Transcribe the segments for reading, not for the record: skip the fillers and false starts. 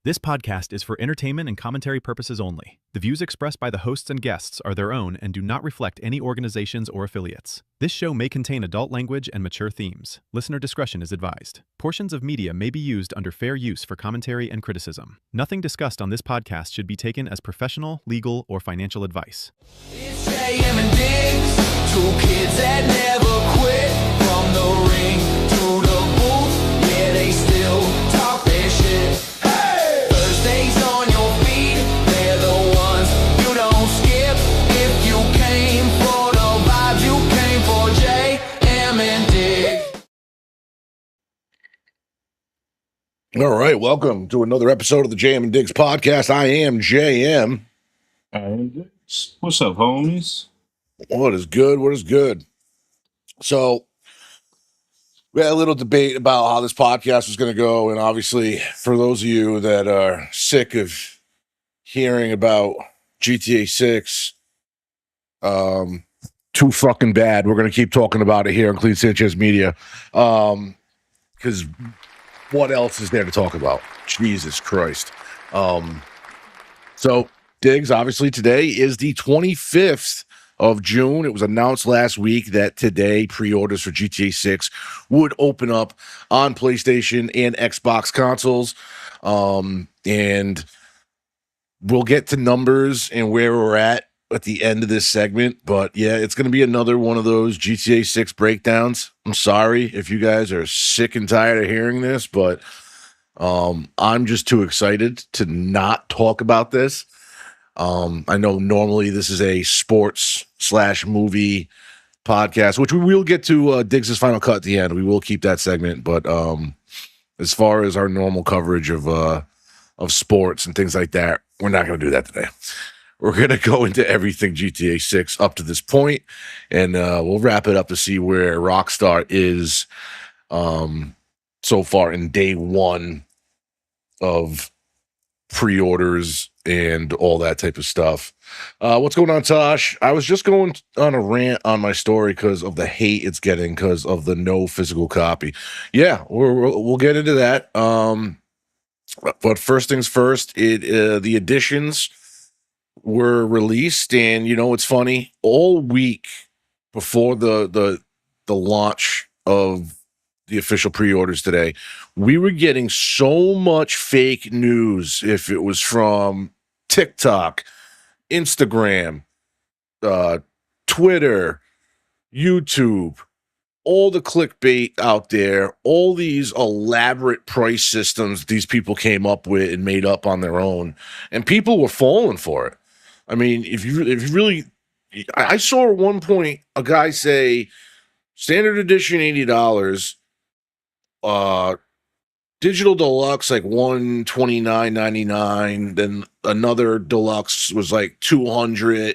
This podcast is for entertainment and commentary purposes only. The views expressed by the hosts and guests are their own and do not reflect any organizations or affiliates. This show may contain adult language and mature themes. Listener discretion is advised. Portions of media may be used under fair use for commentary and criticism. Nothing discussed on this podcast should be taken as professional, legal, or financial advice. It's JM and Digz, two kids that never quit. From the ring to the booth, yeah, they still talk their shit. Hey! Thursdays on your feed, they're the ones you don't skip. If you came for the vibes, you came for JM and Digz. All right, welcome to another episode of the JM and Digz podcast. I am JM. And what's up, homies? What is good? What is good? So, we had a little debate about how this podcast was going to go, and obviously, for those of you that are sick of hearing about GTA 6, too fucking bad. We're going to keep talking about it here on Clean Sanchez Media, because what else is there to talk about? Jesus Christ. So, Digz, obviously today is the 25th of June. It was announced last week that today pre-orders for GTA 6 would open up on PlayStation and Xbox consoles. And we'll get to numbers and where we're at the end of this segment. But yeah, it's going to be another one of those GTA 6 breakdowns. I'm sorry if you guys are sick and tired of hearing this, but I'm just too excited to not talk about this. I know normally this is a sports/movie podcast, which we will get to Diggs' final cut at the end. We will keep that segment, but as far as our normal coverage of sports and things like that, we're not going to do that today. We're going to go into everything GTA 6 up to this point, and we'll wrap it up to see where Rockstar is so far in day one of pre-orders and all that type of stuff. What's going on, Tosh? I was just going on a rant on my story because of the hate it's getting because of the no physical copy. Yeah, we'll get into that. But first things first, the editions were released, and you know it's funny. All week before the launch of the official pre-orders today, we were getting so much fake news. If it was from TikTok, Instagram, Twitter, YouTube, all the clickbait out there, all these elaborate price systems these people came up with and made up on their own, and people were falling for it. I mean, if you really, I saw at one point a guy say standard edition $80, digital deluxe like $129.99, then another deluxe was like $200,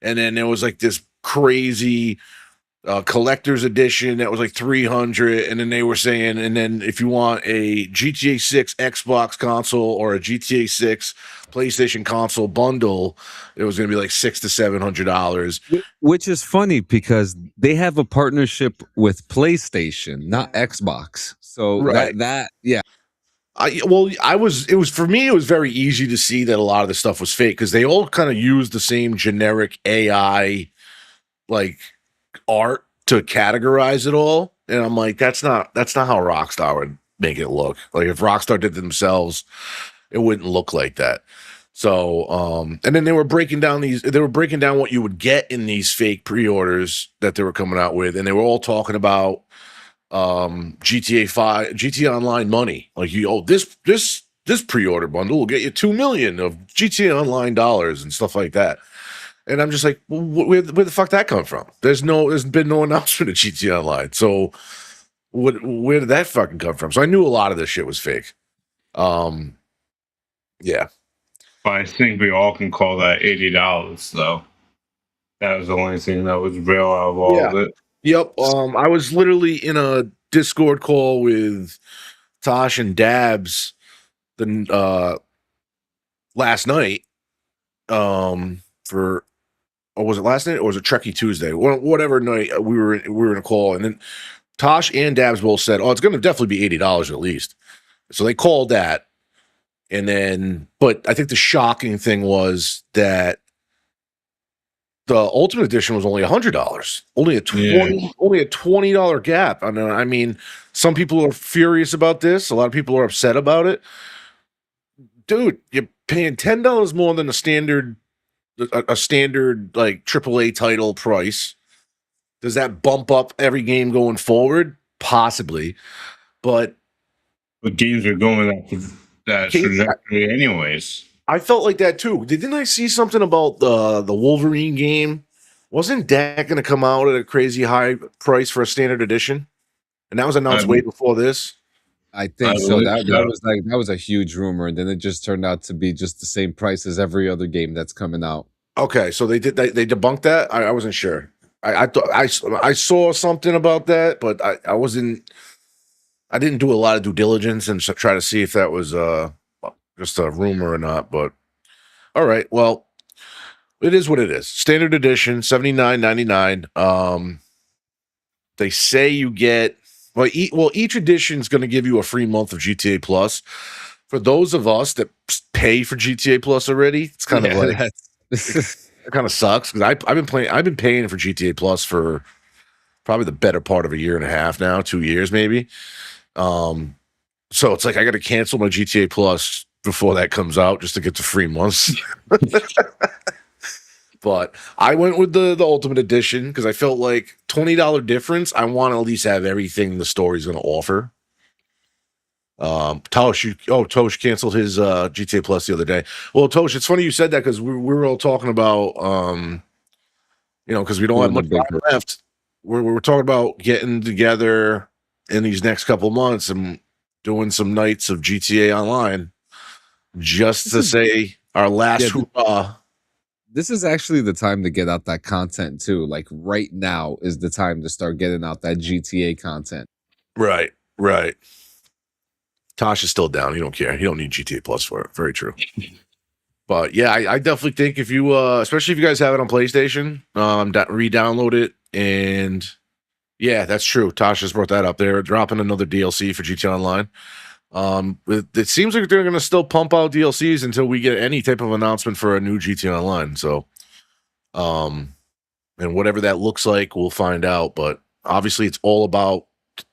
and then there was like this crazy collector's edition that was like $300, and then they were saying, and then if you want a GTA 6 Xbox console or a GTA 6 PlayStation console bundle, it was going to be like $600 to $700. Which is funny because they have a partnership with PlayStation, not Xbox. So Right. Yeah. It was for me, it was very easy to see that a lot of the stuff was fake because they all kind of used the same generic AI like art to categorize it all. And I'm like, that's not how Rockstar would make it look. Like if Rockstar did it themselves, it wouldn't look like that. So, and then they were breaking down what you would get in these fake pre-orders that they were coming out with. And they were all talking about GTA Online money. Like this pre-order bundle will get you 2 million of GTA Online dollars and stuff like that. And I'm just like, well, where the fuck that come from? There's been no announcement of GTA Online. So where did that fucking come from? So I knew a lot of this shit was fake. Yeah. But I think we all can call that $80, though. That was the only thing that was real out of all of it. Yep. I was literally in a Discord call with Tosh and Dabs last night. Or was it last night or was it Trekkie Tuesday? Whatever night we were in a call, and then Tosh and Dabs both said, "Oh, it's going to definitely be $80 at least." So they called that, And then, but I think the shocking thing was that the Ultimate Edition was only $100, only a $20 gap. I mean, some people are furious about this. A lot of people are upset about it. Dude, you're paying $10 more than a standard like AAA title price. Does that bump up every game going forward? Possibly, but games are going that trajectory anyways. I felt like that too. Didn't I see something about the Wolverine game? Wasn't that going to come out at a crazy high price for a standard edition? And that was announced way before this. I think so. That was a huge rumor, and then it just turned out to be just the same price as every other game that's coming out. Okay, so they debunked that. I wasn't sure. I thought I saw something about that, but I wasn't. I didn't do a lot of due diligence and try to see if that was just a rumor or not. But all right, well, it is what it is. Standard edition, $79.99. They say you get each edition is going to give you a free month of GTA Plus. For those of us that pay for GTA Plus already, it's kind of like it kind of sucks because I've been paying for GTA Plus for probably the better part of a year and a half now, 2 years maybe. So it's like I got to cancel my GTA Plus before that comes out just to get the free months. But I went with the Ultimate Edition because I felt like $20 difference. I want to at least have everything the story's going to offer. Tosh canceled his GTA Plus the other day. Well, Tosh, it's funny you said that because we were all talking about, because we don't have much time left. We're talking about getting together in these next couple of months and doing some nights of GTA Online just to say our last hoorah. This is actually the time to get out that content too. Like right now is the time to start getting out that GTA content. Right. Tosh is still down. He don't care. He don't need GTA Plus for it. Very true. But yeah, I definitely think if you, especially if you guys have it on PlayStation, re-download it. And yeah, that's true. Tosh just brought that up. They're dropping another DLC for GTA Online. It seems like they're going to still pump out DLCs until we get any type of announcement for a new GTA Online. So, and whatever that looks like, we'll find out. But obviously, it's all about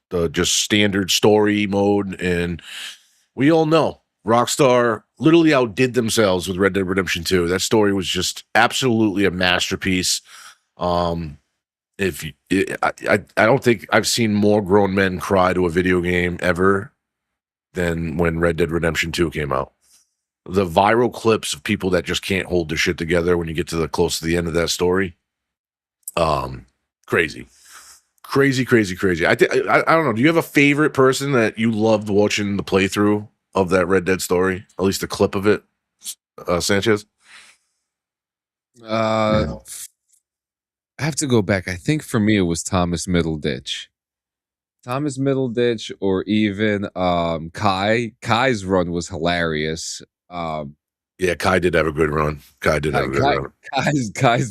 the just standard story mode, and we all know Rockstar literally outdid themselves with Red Dead Redemption 2. That story was just absolutely a masterpiece. I don't think I've seen more grown men cry to a video game ever than when Red Dead Redemption 2 came out. The viral clips of people that just can't hold their shit together when you get to the close to the end of that story. Crazy. I don't know. Do you have a favorite person that you loved watching the playthrough of that Red Dead story? At least a clip of it, Sanchez? I have to go back. I think for me it was Thomas Middleditch. Or even Kai. Kai's run was hilarious. Yeah, Kai did have a good run. Kai's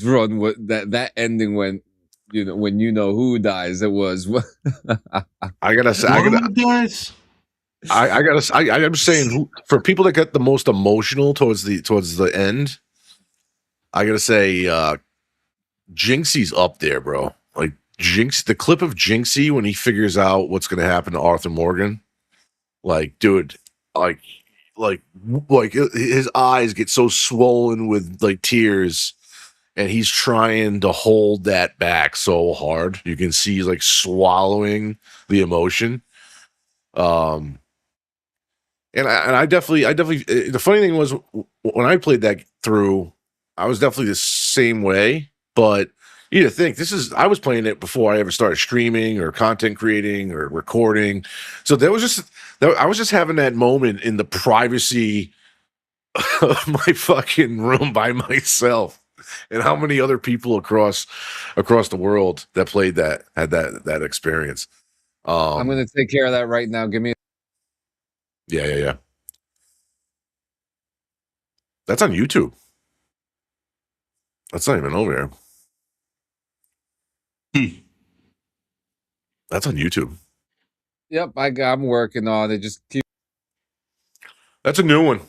run was that ending when who dies. It was. I'm saying for people that get the most emotional towards the end, I gotta say Jinxie's up there, bro. Like the clip of Jinxie when he figures out what's gonna happen to Arthur Morgan, like, dude, like his eyes get so swollen with like tears, and he's trying to hold that back so hard. You can see he's like swallowing the emotion. And I definitely. The funny thing was when I played that through, I was definitely the same way, but. You need to think I was playing it before I ever started streaming or content creating or recording. So I was just having that moment in the privacy of my fucking room by myself. And how many other people across the world that played that had that experience. I'm going to take care of that right now. Give me. Yeah. That's on YouTube. That's not even over here. That's on YouTube. Yep, I'm working on it. Just keep. That's a new one.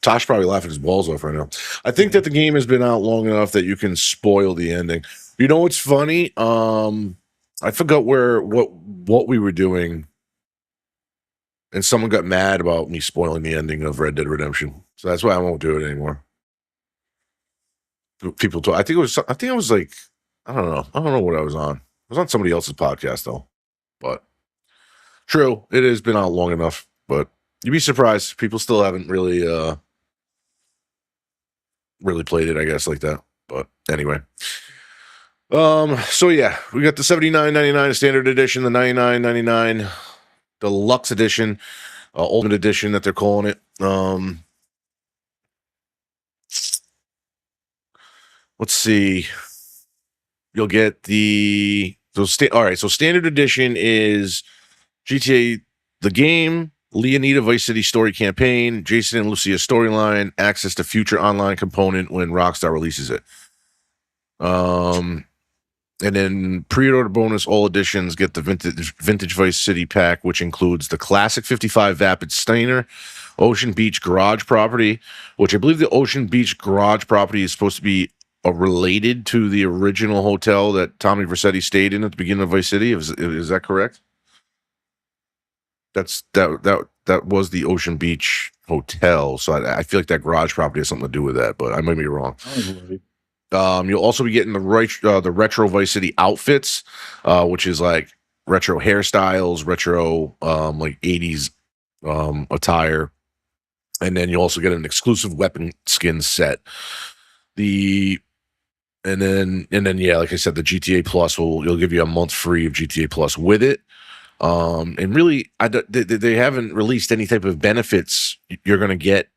Tosh probably laughing his balls off right now. I think that the game has been out long enough that you can spoil the ending. You know what's funny? I forgot what we were doing, and someone got mad about me spoiling the ending of Red Dead Redemption. So that's why I won't do it anymore. People talk. I think it was like, I don't know. I don't know what I was on. I was on somebody else's podcast though. But true, it has been out long enough. But you'd be surprised. People still haven't really played it, I guess, like that. But anyway. So yeah, we got the $79.99 standard edition, the $99.99 deluxe edition, ultimate edition that they're calling it. Let's see. You'll get all right, so standard edition is GTA the game, Leonida Vice City story campaign, Jason and Lucia storyline, access to future online component when Rockstar releases it. And then pre-order bonus, all editions get the vintage Vice City pack, which includes the classic 55 Vapid Steiner, Ocean Beach garage property, which I believe the Ocean Beach garage property is supposed to be related to the original hotel that Tommy Versetti stayed in at the beginning of Vice City. Is that correct? That was the Ocean Beach hotel. So I feel like that garage property has something to do with that, but I might be wrong. You'll also be getting the retro Vice City outfits, which is like retro hairstyles, retro like 80s attire, and then you'll also get an exclusive weapon skin set. And then yeah, like I said, the GTA Plus you'll give you a month free of GTA Plus with it. And really, they haven't released any type of benefits you're going to get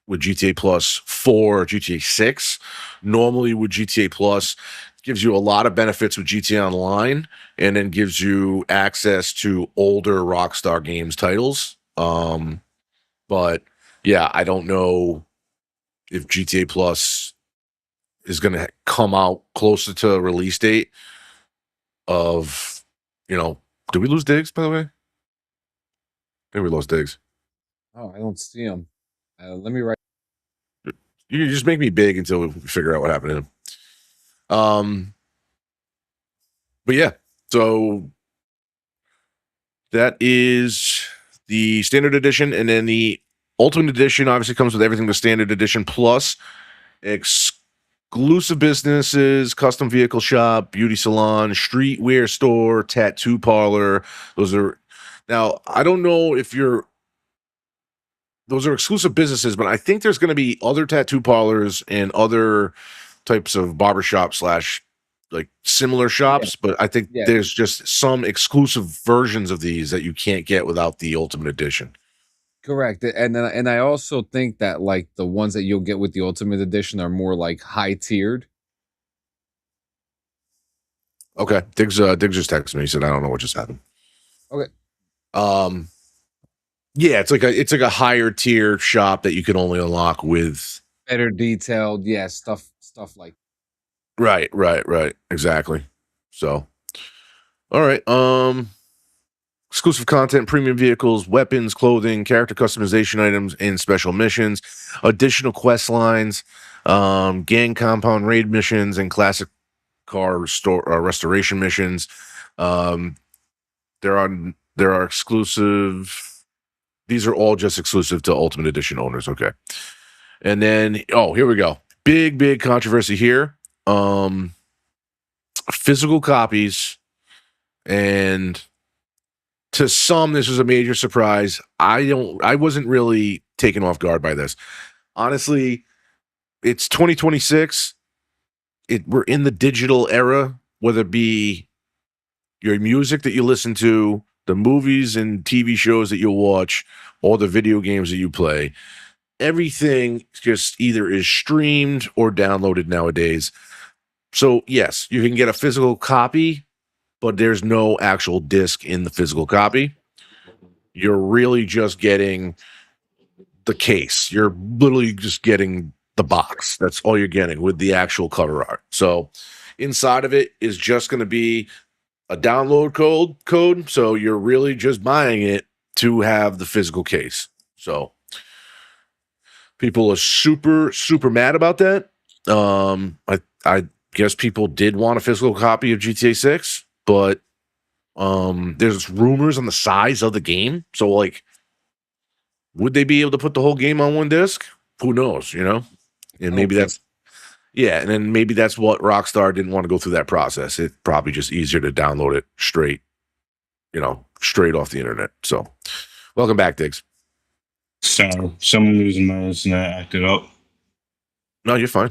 with GTA Plus for GTA 6. Normally with GTA Plus, gives you a lot of benefits with GTA Online, and then gives you access to older Rockstar Games titles. But yeah, I don't know if GTA Plus is going to come out closer to a release date of, did we lose Digz, by the way? I think we lost Digz. Oh, I don't see him. Let me write. You just make me big until we figure out what happened to him. But yeah, so that is the standard edition, and then the ultimate edition obviously comes with everything the standard edition plus exclusive businesses, custom vehicle shop, beauty salon, streetwear store, tattoo parlor. Now I don't know if those are exclusive businesses, but I think there's going to be other tattoo parlors and other types of barbershop / like similar shops. But I think there's just some exclusive versions of these that you can't get without the ultimate edition. Correct. And I also think that like the ones that you'll get with the ultimate edition are more like high tiered. Okay. Digz just texted me. He said, I don't know what just happened. Okay. Yeah, it's like a higher tier shop that you can only unlock with better detailed, stuff like. Right, exactly. So, all right, exclusive content, premium vehicles, weapons, clothing, character customization items, and special missions, additional quest lines, gang compound raid missions, and classic car restoration missions. There are exclusive. These are all just exclusive to Ultimate Edition owners. Okay. And then, here we go. Big controversy here. Physical copies. And to some, this was a major surprise. I wasn't really taken off guard by this. Honestly, it's 2026. We're in the digital era, whether it be your music that you listen to, the movies and TV shows that you watch, or the video games that you play. Everything just either is streamed or downloaded nowadays. So yes, you can get a physical copy, but there's no actual disc in the physical copy. You're really just getting the case. You're literally just getting the box. That's all you're getting with the actual cover art. So inside of it is just going to be a download code. So you're really just buying it to have the physical case. So People are super, super mad about that. I guess people did want a physical copy of GTA 6, but there's rumors on the size of the game. So, like, would they be able to put the whole game on one disc? Who knows, you know? And maybe that's, yeah, and then maybe that's what Rockstar didn't want to go through that process. It's probably just easier to download it straight, you know, straight off the internet. So, welcome back, Digz. So, someone losing my internet acted up. No, you're fine.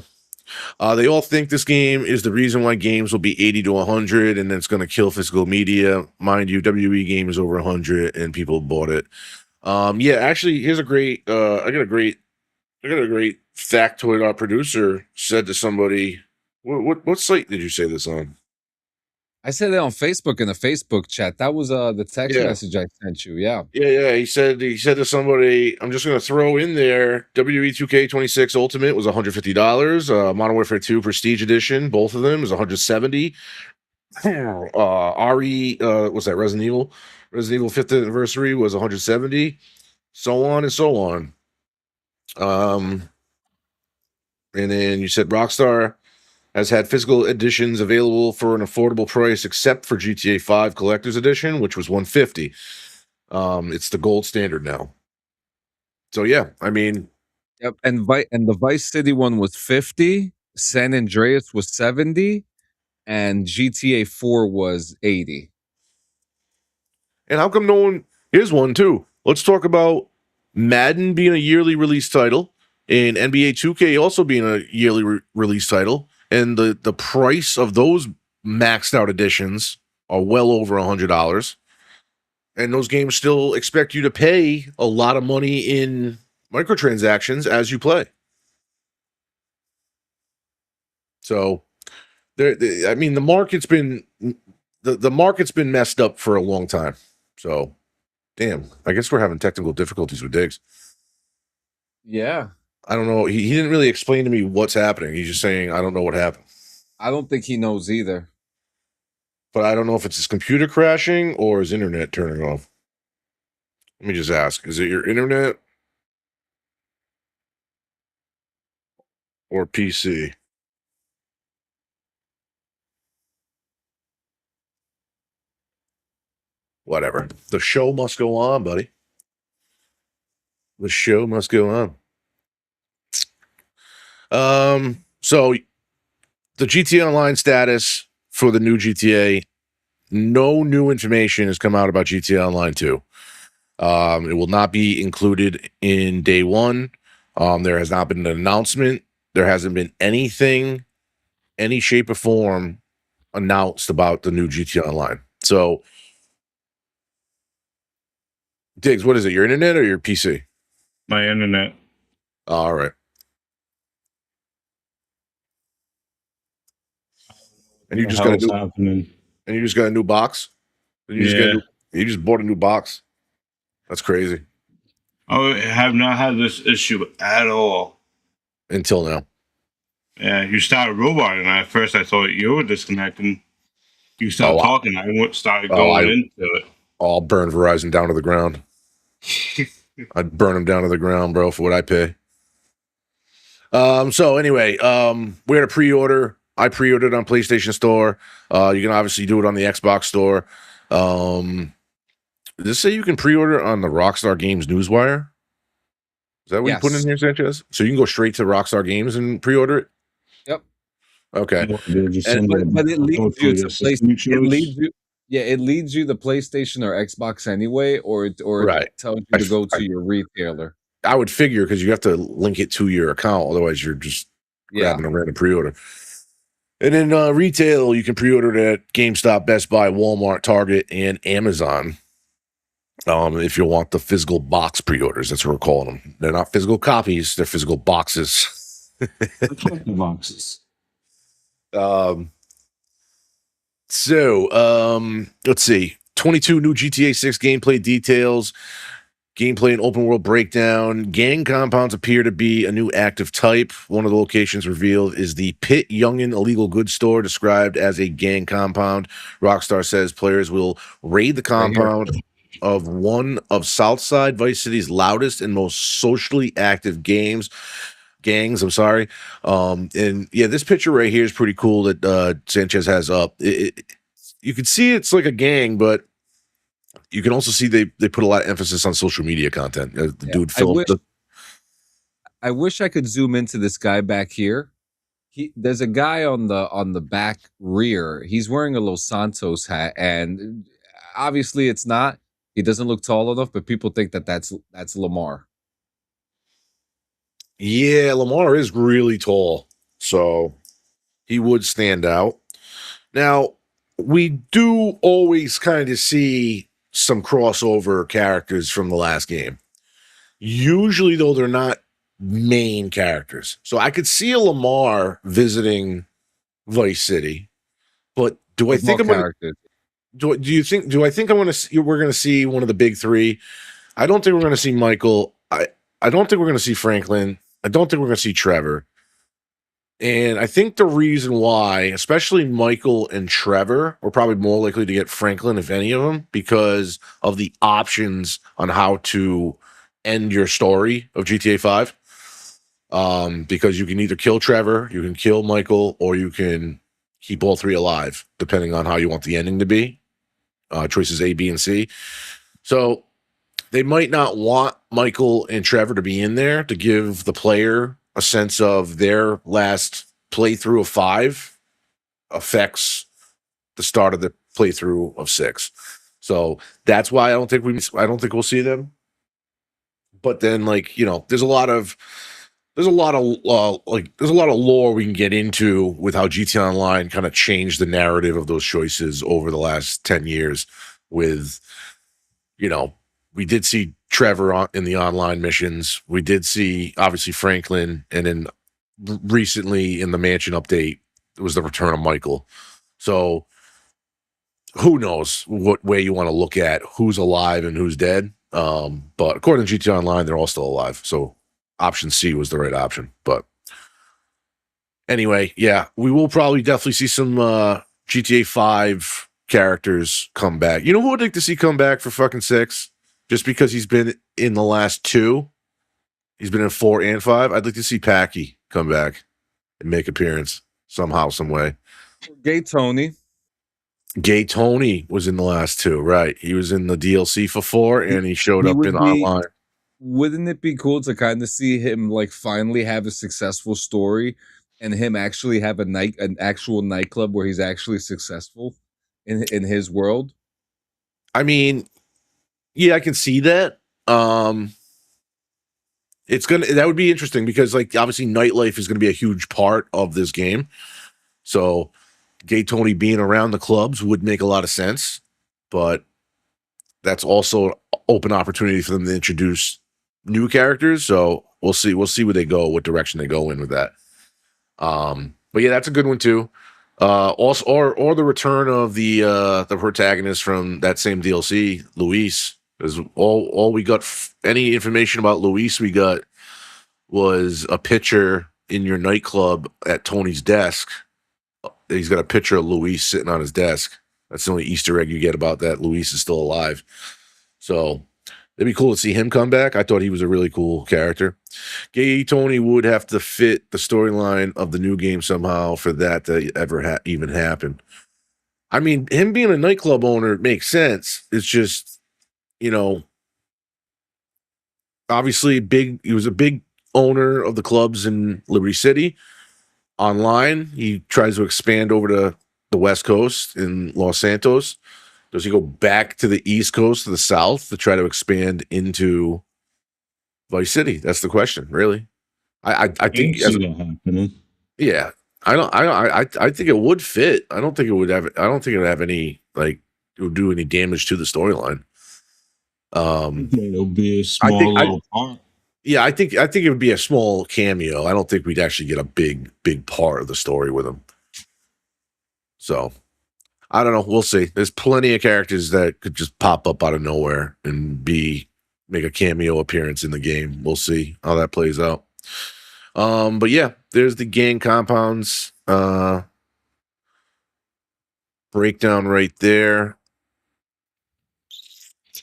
They all think this game is the reason why games will be 80 to 100, and then it's going to kill physical media. Mind you, WWE game is over 100, and people bought it. Yeah, actually, here's a great. I got a great factoid. Our producer said to somebody, "What site did you say this on?" I said it on Facebook in the Facebook chat. That was the text message I sent you. Yeah. Yeah. He said to somebody, I'm just gonna throw in there WWE 2K26 Ultimate was $150. Modern Warfare 2 Prestige Edition, both of them is $170. RE what's that, Resident Evil 5th anniversary was $170, so on and so on. And then you said Rockstar has had physical editions available for an affordable price, except for GTA 5 Collector's Edition, which was $150. It's the gold standard now. So yeah, I mean, yep. And the Vice City one was $50. San Andreas was $70, and GTA 4 was $80. And how come no one? Here's one too. Let's talk about Madden being a yearly release title, and NBA 2K also being a yearly release title. And the price of those maxed out editions are well over $100. And those games still expect you to pay a lot of money in microtransactions as you play. So, I mean, the market's been messed up for a long time. So, damn, I guess we're having technical difficulties with Digz. Yeah. I don't know. He didn't really explain to me what's happening. He's just saying, I don't know what happened. I don't think he knows either. But I don't know if it's his computer crashing or his internet turning off. Let me just ask. Is it your internet or PC? Whatever. The show must go on, buddy. The show must go on. So the GTA Online status for the new GTA, no new information has come out about GTA Online 2. It will not be included in day one. There has not been an announcement. There hasn't been anything, any shape or form announced about the new GTA Online. So, Digz, what is it? Your internet or your PC? My internet. All right. And you just got a new box? You just bought a new box? That's crazy. I have not had this issue at all. Until now. Yeah, you started roboting. At first, I thought you were disconnecting. You started talking. I started going into it. I'll burn Verizon down to the ground. I'd burn them down to the ground, bro, for what I pay. So anyway, we had a pre-order. I pre-ordered on PlayStation Store. You can obviously do it on the Xbox Store. Does this say you can pre-order on the Rockstar Games Newswire? Is that what you put in here, Sanchez? So you can go straight to Rockstar Games and pre-order it? Yep. Okay. But it leads you to PlayStation. It leads you to PlayStation or Xbox anyway, or it tells you to go to your retailer. I would figure, because you have to link it to your account, otherwise you're just grabbing a random pre-order. And then retail, you can pre-order it at GameStop, Best Buy, Walmart, Target, and Amazon. If you want the physical box pre-orders, that's what we're calling them. They're not physical copies; they're physical boxes. Boxes. So, let's see. 22 new GTA 6 gameplay details. Gameplay and open world breakdown. Gang compounds appear to be a new active type. One of the locations revealed is the Pit Youngin illegal goods store, described as a gang compound. Rockstar says players will raid the compound. of one of Southside Vice City's loudest and most socially active gangs. I'm sorry. And yeah, this picture right here is pretty cool that Sanchez has up. You can see it's like a gang, but you can also see they put a lot of emphasis on social media content. The dude filmed. I wish I could zoom into this guy back here. There's a guy on the back rear. He's wearing a Los Santos hat, and obviously it's not. He doesn't look tall enough, but people think that's Lamar. Yeah, Lamar is really tall, so he would stand out. Now, we do always kind of see some crossover characters from the last game. Usually, though, they're not main characters. So I could see a Lamar visiting Vice City, but do I think I'm going to do I think we're going to see one of the big three? I don't think we're going to see Michael. I don't think we're going to see Franklin. I don't think we're going to see Trevor. And I think the reason why, especially Michael and Trevor, are probably more likely to get Franklin, if any of them, because of the options on how to end your story of GTA 5. Because you can either kill Trevor, you can kill Michael, or you can keep all three alive, depending on how you want the ending to be. Choices A, B, and C. So they might not want Michael and Trevor to be in there to give the player a sense of their last playthrough of 5 affects the start of the playthrough of 6. So that's why I don't think we'll see them. But then, like, you know, there's a lot of lore we can get into with how GTA Online kind of changed the narrative of those choices over the last 10 years. With, you know, we did see Trevor in the online missions. We did see, obviously, Franklin. And then recently in the mansion update, it was the return of Michael. So who knows what way you want to look at who's alive and who's dead. But according to GTA Online, they're all still alive. So option C was the right option. But anyway, yeah, we will probably definitely see some GTA 5 characters come back. You know who I'd like to see come back for fucking 6? Just because he's been in the last 2. He's been in 4 and 5. I'd like to see Packy come back and make appearance somehow, some way. Gay Tony was in the last 2, right? He was in the DLC for 4, and he showed up in online. Wouldn't it be cool to kind of see him like finally have a successful story and him actually have an actual nightclub where he's actually successful in his world? I mean, yeah, I can see that. That would be interesting because, like, obviously nightlife is going to be a huge part of this game. So Gay Tony being around the clubs would make a lot of sense, but that's also open opportunity for them to introduce new characters. So we'll see where they go, what direction they go in with that. But yeah, that's a good one too. Also, or the return of the protagonist from that same DLC, Luis. Is all we got. Any information about Luis we got was a picture in your nightclub at Tony's desk. He's got a picture of Luis sitting on his desk. That's the only Easter egg you get about that. Luis is still alive. So it'd be cool to see him come back. I thought he was a really cool character. Gay Tony would have to fit the storyline of the new game somehow for that to ever even happen. I mean, him being a nightclub owner makes sense. It's just, you know, obviously he was a big owner of the clubs in Liberty City. Online, he tries to expand over to the West Coast in Los Santos. Does he go back to the East Coast, to the South, to try to expand into Vice City? That's the question, really. I think see that happening. Yeah, I think it would fit. I don't think it would have any, like, it would do any damage to the storyline. It'll be a small little part. Yeah, I think it would be a small cameo. I don't think we'd actually get a big part of the story with him. So I don't know. We'll see. There's plenty of characters that could just pop up out of nowhere and make a cameo appearance in the game. We'll see how that plays out. But yeah, there's the gang compounds breakdown right there.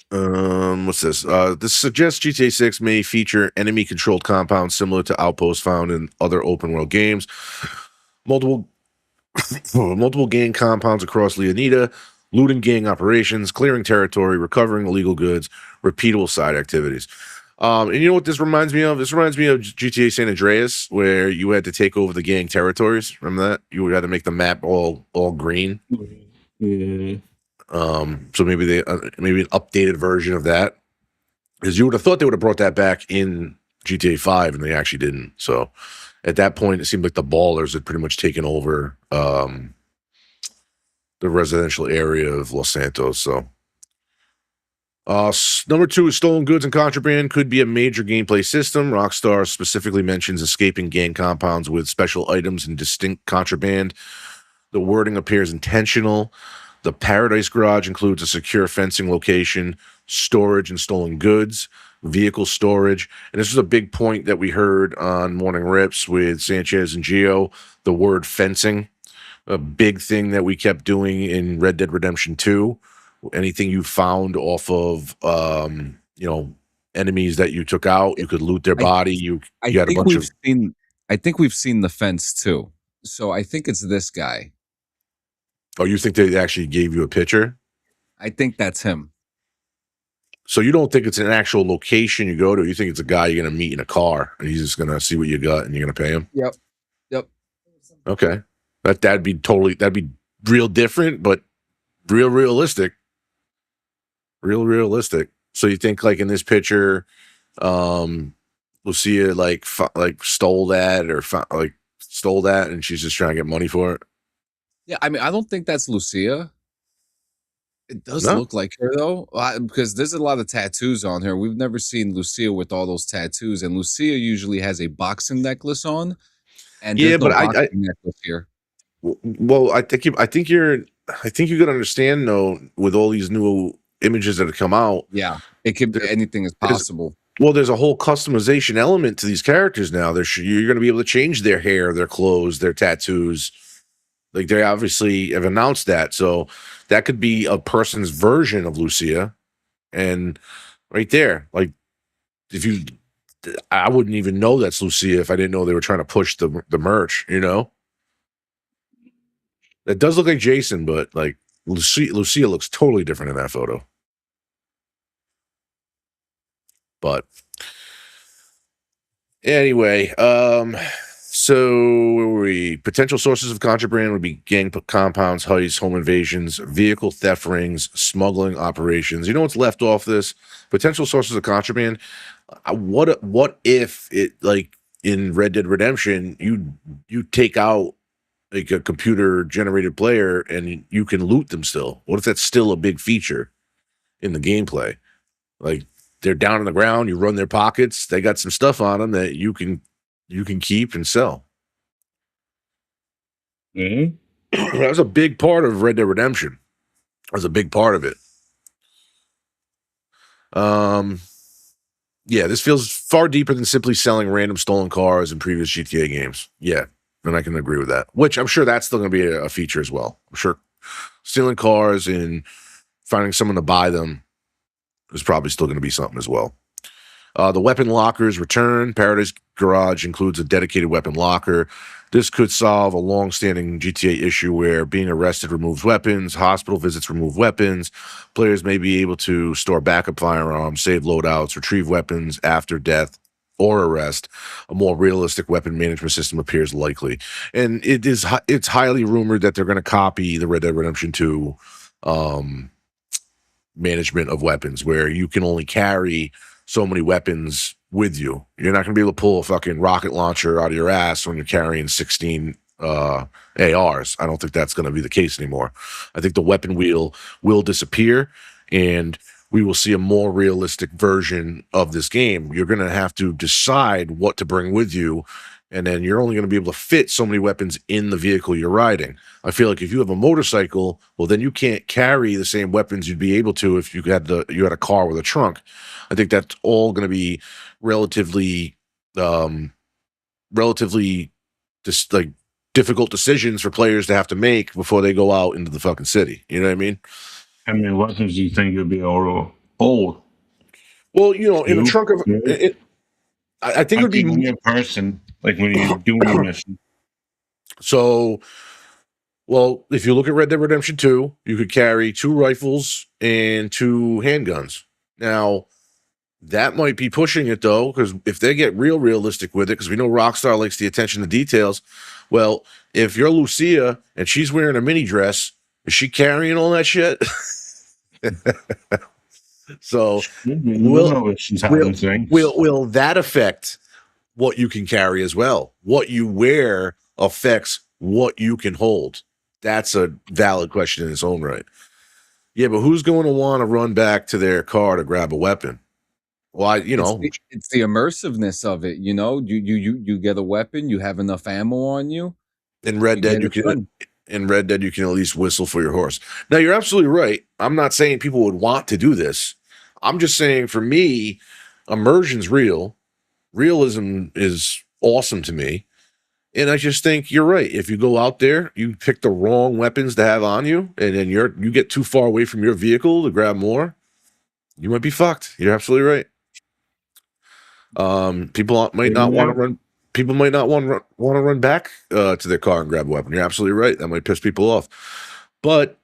What's this? This suggests GTA 6 may feature enemy-controlled compounds similar to outposts found in other open-world games. Multiple gang compounds across Leonida, looting gang operations, clearing territory, recovering illegal goods, repeatable side activities. And you know what this reminds me of? This reminds me of GTA San Andreas, where you had to take over the gang territories. Remember that? You had to make the map all green. Yeah. So maybe maybe an updated version of that, because you would have thought they would have brought that back in GTA 5, and they actually didn't. So at that point, it seemed like the ballers had pretty much taken over the residential area of Los Santos. So number 2 is stolen goods and contraband could be a major gameplay system. Rockstar specifically mentions escaping gang compounds with special items and distinct contraband. The wording appears intentional. The Paradise Garage includes a secure fencing location, storage and stolen goods, vehicle storage. And this was a big point that we heard on Morning Rips with Sanchez and Gio, the word fencing, a big thing that we kept doing in Red Dead Redemption 2. Anything you found off of, enemies that you took out, you could loot their body. I think we've seen the fence too. So I think it's this guy. Oh, you think they actually gave you a picture? I think that's him. So you don't think it's an actual location you go to? You think it's a guy you're going to meet in a car, and he's just going to see what you got, and you're going to pay him? Yep. Okay, that'd be real different, but real realistic. Real realistic. So you think like in this picture, Lucia like stole that and she's just trying to get money for it? Yeah, I mean, I don't think that's Lucia. It does look like her though, because there's a lot of tattoos on her. We've never seen Lucia with all those tattoos, and Lucia usually has a boxing necklace on. And yeah, but boxing necklace here. Well, I think you could understand though, with all these new images that have come out. Yeah, it could be anything is possible. Well, there's a whole customization element to these characters now. You're going to be able to change their hair, their clothes, their tattoos. Like they obviously have announced that, so that could be a person's version of Lucia, and right there, like I wouldn't even know that's Lucia if I didn't know they were trying to push the merch. You know, it does look like Jason, but like Lucia looks totally different in that photo. But anyway, so where were we? Potential sources of contraband would be gang compounds, heists, home invasions, vehicle theft rings, smuggling operations. You know what's left off this? Potential sources of contraband. What if it, like in Red Dead Redemption, you take out like a computer generated player and you can loot them still? What if that's still a big feature in the gameplay? Like they're down on the ground, you run their pockets, they got some stuff on them that you can keep and sell. Mm-hmm. That was a big part of Red Dead Redemption. That was a big part of it. Yeah, this feels far deeper than simply selling random stolen cars in previous GTA games. Yeah, and I can agree with that. Which I'm sure that's still going to be a feature as well. I'm sure stealing cars and finding someone to buy them is probably still going to be something as well. The weapon lockers return. Paradise Garage includes a dedicated weapon locker. This could solve a long-standing GTA issue where being arrested removes weapons, hospital visits remove weapons. Players may be able to store backup firearms, save loadouts, retrieve weapons after death or arrest. A more realistic weapon management system appears likely. And it's highly rumored that they're going to copy the Red Dead Redemption 2 management of weapons, where you can only carry so many weapons with you. You're not going to be able to pull a fucking rocket launcher out of your ass when you're carrying 16 ARs. I don't think that's going to be the case anymore. I think the weapon wheel will disappear, and we will see a more realistic version of this game. You're going to have to decide what to bring with you, and then you're only going to be able to fit so many weapons in the vehicle you're riding. I feel like if you have a motorcycle, well, then you can't carry the same weapons you'd be able to if you had a car with a trunk. I think that's all going to be relatively just like difficult decisions for players to have to make before they go out into the fucking city. You know what I mean? How many weapons do you think you'll be able hold? Well, you know, in the Two, trunk of three. it, I think it would Like be in person, like when you're doing a mission. so. Well, if you look at Red Dead Redemption 2, you could carry 2 rifles and 2 handguns. Now, that might be pushing it though, because if they get realistic with it, because we know Rockstar likes the attention to details. Well, if you're Lucia and she's wearing a mini dress, is she carrying all that shit? So will that affect what you can carry as well? What you wear affects what you can hold. That's a valid question in its own right. Yeah, but who's going to want to run back to their car to grab a weapon? Well, it's the immersiveness of it. You know, you get a weapon, you have enough ammo on you. In Red Dead, you can at least whistle for your horse. Now, you're absolutely right. I'm not saying people would want to do this. I'm just saying, for me, immersion's real. Realism is awesome to me. And I just think you're right. If you go out there, you pick the wrong weapons to have on you, and then you get too far away from your vehicle to grab more, you might be fucked. You're absolutely right. People might not want to run. People might not want to run back to their car and grab a weapon. You're absolutely right. That might piss people off. But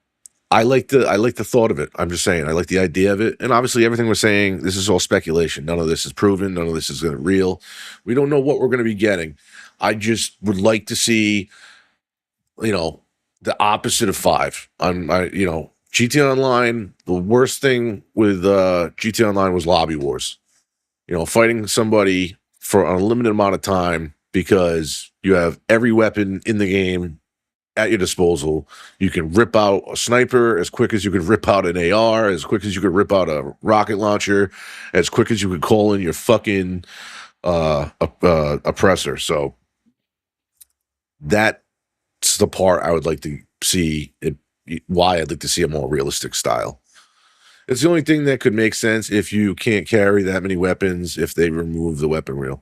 I like the thought of it. I'm just saying, I like the idea of it. And obviously, everything we're saying, this is all speculation. None of this is proven. None of this is real. We don't know what we're going to be getting. I just would like to see, the opposite of 5. GTA Online, the worst thing with GTA Online was lobby wars. Fighting somebody for an unlimited amount of time because you have every weapon in the game at your disposal. You can rip out a sniper as quick as you could rip out an AR, as quick as you could rip out a rocket launcher, as quick as you could call in your fucking oppressor. So that's the part I would like to see it. Why I'd like to see a more realistic style. It's the only thing that could make sense if you can't carry that many weapons if they remove the weapon wheel.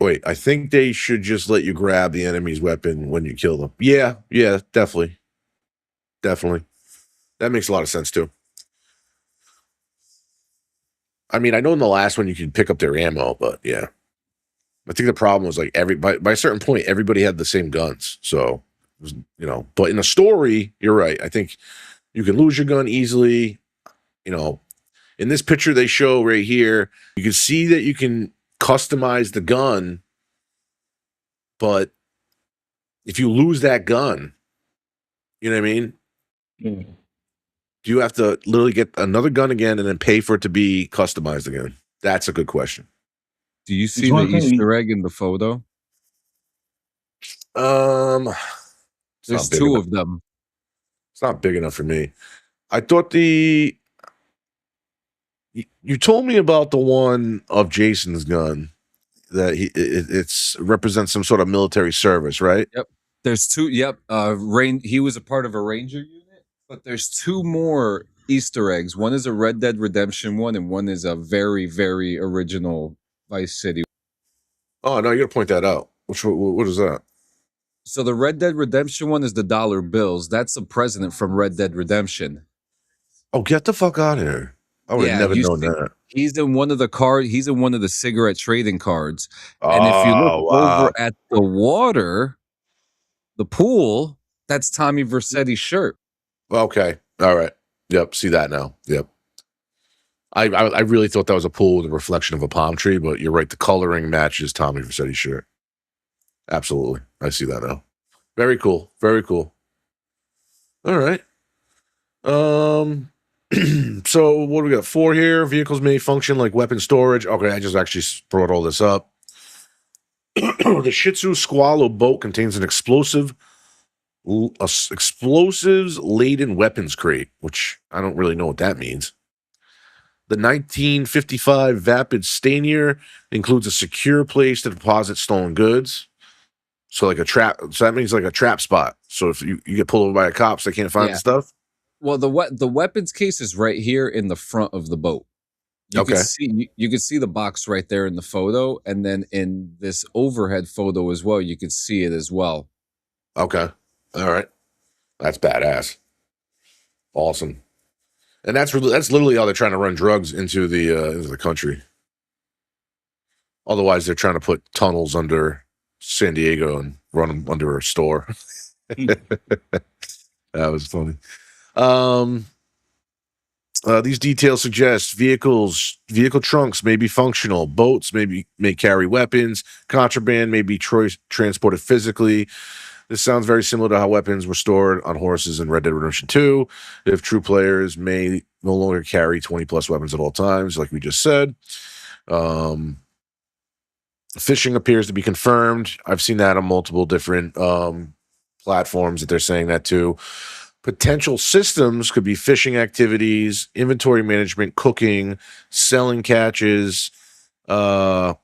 Wait, I think they should just let you grab the enemy's weapon when you kill them. Yeah, definitely. Definitely. That makes a lot of sense too. I mean, I know in the last one you could pick up their ammo, but yeah. I think the problem was like by a certain point, everybody had the same guns. So, but in the story, you're right. I think you can lose your gun easily. In this picture they show right here, you can see that you can customize the gun, but if you lose that gun, you know what I mean? Mm. Do you have to literally get another gun again and then pay for it to be customized again? That's a good question. Do you see the Easter egg in the photo? There's 2 of them. It's not big enough for me. I thought you told me about the one of Jason's gun that it represents some sort of military service, right? Yep. There's 2. Yep. He was a part of a Ranger unit, but there's 2 more Easter eggs. One is a Red Dead Redemption one, and one is a very, very original Vice City. Oh no, you gotta point that out. What is that? So the Red Dead Redemption one is the dollar bills. That's the president from Red Dead Redemption. Oh, get the fuck out of here! I would have never known that. He's in one of the He's in one of the cigarette trading cards. And if you look over at the water, the pool, that's Tommy Versetti's shirt. Okay, all right. Yep, see that now. Yep. I really thought that was a pool with a reflection of a palm tree, but you're right. The coloring matches Tommy Versetti's shirt. Absolutely. I see that now. Very cool. Very cool. All right. So what do we got? 4 here. Vehicles may function like weapon storage. Okay, I just actually brought all this up. The Shih Tzu Squallow boat contains an explosives laden weapons crate, which I don't really know what that means. The 1955 Vapid Stanier includes a secure place to deposit stolen goods. So like a trap. So that means like a trap spot. So if you get pulled over by the cops, they can't find the stuff. Well, the weapons case is right here in the front of the boat. You can see the box right there in the photo, and then in this overhead photo as well, you can see it as well. Okay. All right. That's badass. Awesome. And that's literally how they're trying to run drugs into the country. Otherwise, they're trying to put tunnels under San Diego and run them under a store. That was funny. These details suggest vehicle trunks may be functional, boats may carry weapons, contraband may be transported physically. This sounds very similar to how weapons were stored on horses in Red Dead Redemption 2. If true players may no longer carry 20 plus weapons at all times, like we just said. Phishing appears to be confirmed. I've seen that on multiple different platforms that they're saying that too. Potential systems could be phishing activities, inventory management, cooking, selling catches, and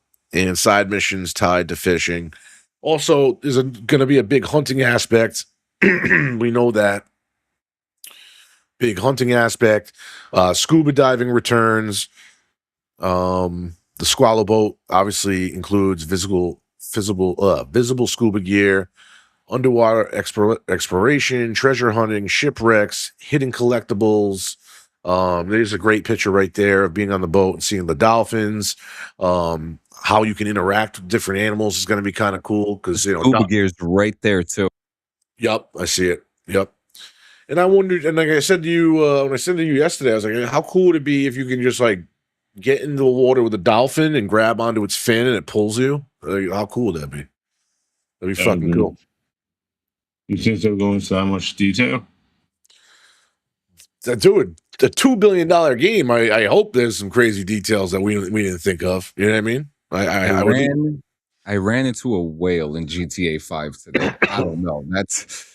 side missions tied to phishing. Also, there's going to be a big hunting aspect. We know that. Big hunting aspect. Scuba diving returns. The Squallow boat obviously includes visible scuba gear, underwater exploration, treasure hunting, shipwrecks, hidden collectibles. There's a great picture right there of being on the boat and seeing the dolphins. How you can interact with different animals is going to be kind of cool because scuba gear is right there too. Yep, I see it. Yep. And I wondered, and like I said to you when I said to you yesterday, I was like, how cool would it be if you can just like get into the water with a dolphin and grab onto its fin and it pulls you? How cool would that be? That'd be fucking cool. You think they're going into that much detail? Dude, a $2 billion game. I hope there's some crazy details that we didn't think of. You know what I mean? I ran into a whale in GTA 5 today. I don't know. That's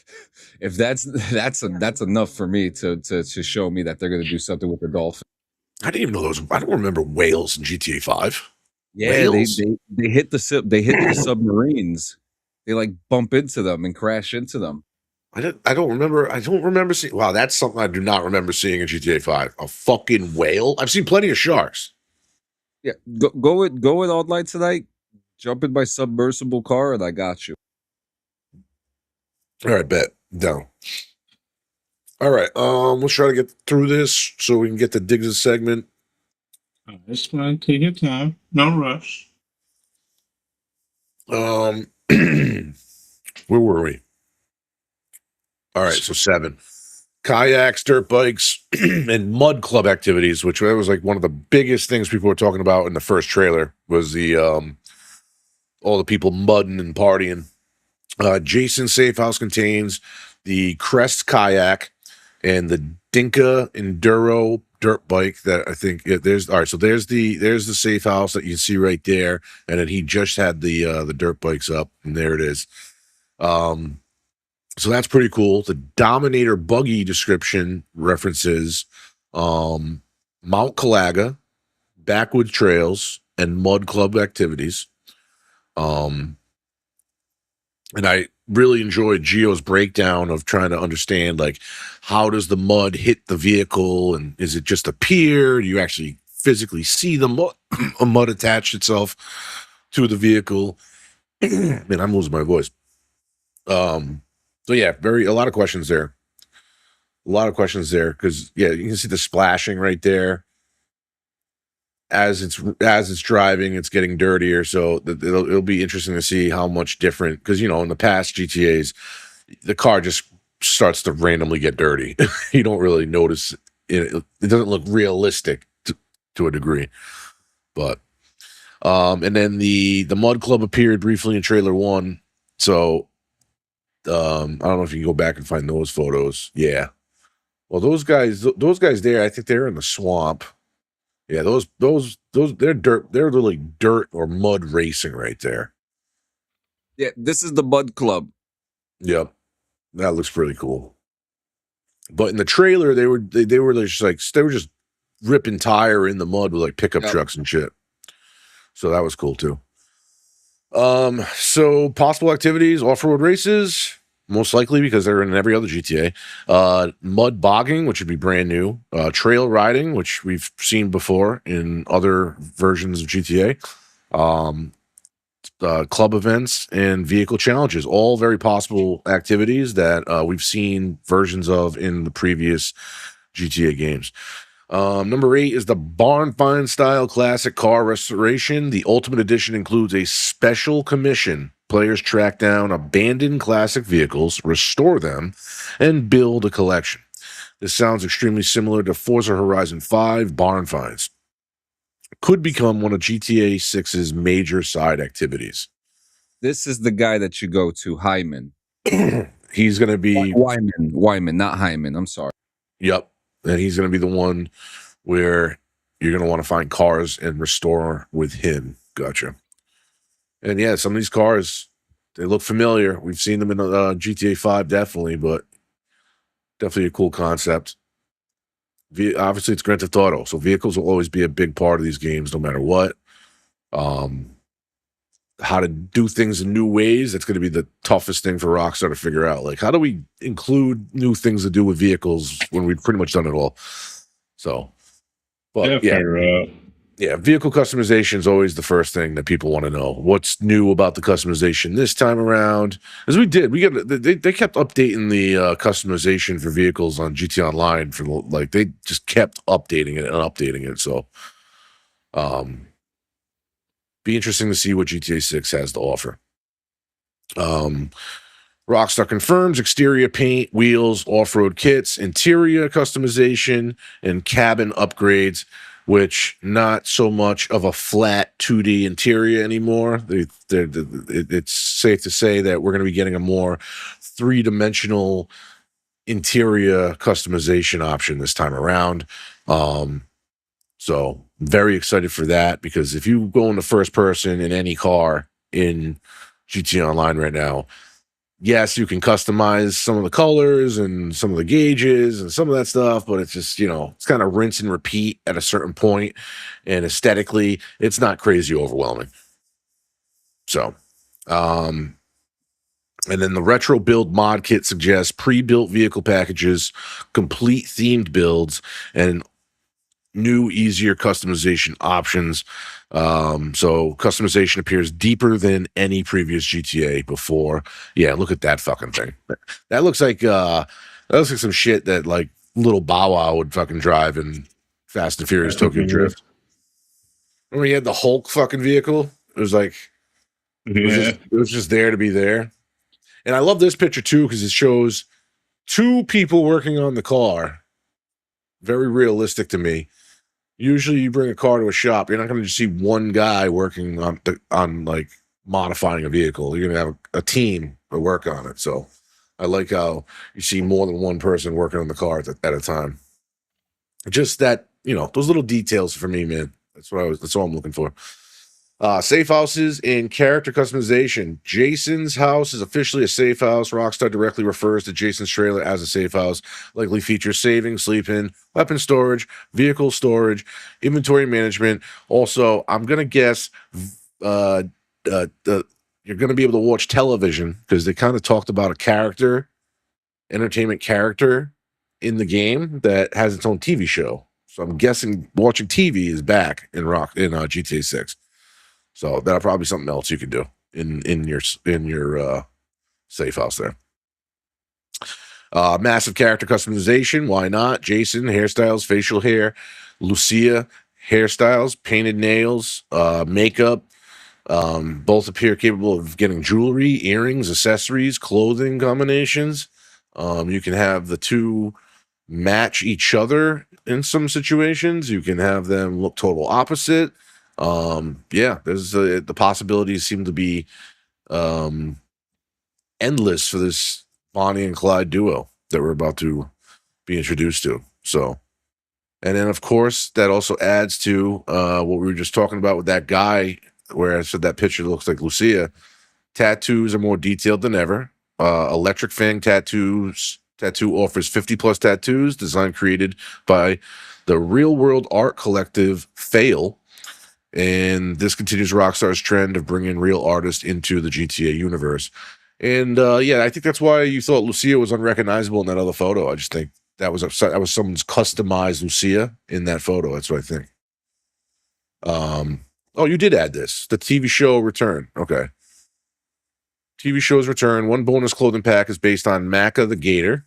enough for me to show me that they're going to do something with the dolphin. I didn't even know those. I don't remember whales in GTA 5. Yeah, they hit the submarines. They like bump into them and crash into them. I don't remember seeing. Wow, that's something I do not remember seeing in GTA 5. A fucking whale. I've seen plenty of sharks. Yeah, go with All Night tonight. Jump in my submersible car, and I got you. All right, bet. Down. All right, let's try to get through this so we can get to Digz' segment. It's fine. Take your time. No rush. Where were we? All right, so 7. Kayaks, dirt bikes, and mud club activities, which was like one of the biggest things people were talking about in the first trailer, was the all the people mudding and partying. Jason's safe house contains the Crest kayak and the Dinka Enduro dirt bike that I think there's. All right, so there's the safe house that you see right there, and then he just had the dirt bikes up, and there it is. So that's pretty cool. The Dominator buggy description references Mount Calaga, backwoods trails, and mud club activities. And I really enjoyed Gio's breakdown of trying to understand, like, how does the mud hit the vehicle, and is it just a pier? Do you actually physically see the mud attach itself to the vehicle? Man, I'm losing my voice. So yeah, a lot of questions there. A lot of questions there because yeah, you can see the splashing right there. As it's driving, it's getting dirtier. So it'll be interesting to see how much different, because in the past GTAs, the car just starts to randomly get dirty. You don't really notice it. It doesn't look realistic to a degree. But and then the Mud Club appeared briefly in trailer 1. So I don't know if you can go back and find those photos. Yeah. Well, those guys there, I think they're in the swamp. Yeah, those they're dirt. They're literally dirt or mud racing right there. Yeah, this is the Mud Club. Yep, that looks pretty cool. But in the trailer, they were just ripping tire in the mud with like pickup trucks and shit. So that was cool too. So possible activities: off-road races, most likely because they're in every other GTA. Mud bogging, which would be brand new. Trail riding, which we've seen before in other versions of GTA. Club events and vehicle challenges, all very possible activities that we've seen versions of in the previous GTA games. Number 8 is the Barn Find Style Classic Car Restoration. The Ultimate Edition includes a special commission. Players track down abandoned classic vehicles, restore them, and build a collection. This sounds extremely similar to Forza Horizon 5 Barn Finds. Could become one of GTA 6's major side activities. This is the guy that you go to, Hyman. He's going to be... Wyman, not Hyman. I'm sorry. Yep. And he's going to be the one where you're going to want to find cars and restore with him. Gotcha. And yeah, some of these cars, they look familiar. We've seen them in GTA 5, definitely, but definitely a cool concept. Obviously, it's Grand Theft Auto, so vehicles will always be a big part of these games, no matter what. How to do things in new ways, that's going to be the toughest thing for Rockstar to figure out. Like, how do we include new things to do with vehicles when we've pretty much done it all? So, but yeah, vehicle customization is always the first thing that people want to know. What's new about the customization this time around? As they kept updating the customization for vehicles on GT Online they just kept updating it. So, be interesting to see what GTA 6 has to offer. Rockstar confirms exterior paint, wheels, off-road kits, interior customization, and cabin upgrades, which not so much of a flat 2D interior anymore. It's safe to say that we're going to be getting a more three-dimensional interior customization option this time around. So very excited for that, because if you go into first person in any car in GTA Online right now, yes, you can customize some of the colors and some of the gauges and some of that stuff, but it's just, it's kind of rinse and repeat at a certain point, and aesthetically, it's not crazy overwhelming. So, and then the Retro Build mod kit suggests pre-built vehicle packages, complete themed builds, and new, easier customization options. So customization appears deeper than any previous GTA before. Yeah, look at that fucking thing. That looks like some shit that like little Bow Wow would fucking drive in Fast and Furious Tokyo Drift. Remember he had the Hulk fucking vehicle? It was like it was just there to be there. And I love this picture too, because it shows two people working on the car. Very realistic to me. Usually you bring a car to a shop, you're not going to just see one guy working on like modifying a vehicle. You're going to have a team to work on it. So I like how you see more than one person working on the car at a time. Just that, those little details for me, man. That's all I'm looking for. Safe houses and character customization. Jason's house is officially a safe house. Rockstar directly refers to Jason's trailer as a safe house. Likely features saving, sleeping, weapon storage, vehicle storage, inventory management. Also, I'm gonna guess you're gonna be able to watch television, because they kind of talked about a entertainment character in the game that has its own TV show. So I'm guessing watching TV is back in GTA 6. So that'll probably be something else you can do in your safe house there. Massive character customization. Why not? Jason, hairstyles, facial hair. Lucia, hairstyles, painted nails, makeup. Both appear capable of getting jewelry, earrings, accessories, clothing combinations. You can have the two match each other in some situations. You can have them look total opposite. There's the possibilities seem to be endless for this Bonnie and Clyde duo that we're about to be introduced to. So, and then of course that also adds to what we were just talking about with that guy, where I said that picture looks like Lucia. Tattoos are more detailed than ever. Electric Fang Tattoo offers 50 plus tattoos, design created by the Real World Art Collective Fail. And this continues Rockstar's trend of bringing real artists into the GTA universe. And I think that's why you thought Lucia was unrecognizable in that other photo. I just think that was someone's customized Lucia in that photo. That's what I think. Oh, you did add this. The TV show return. Okay. TV show's return. One bonus clothing pack is based on Maka the Gator.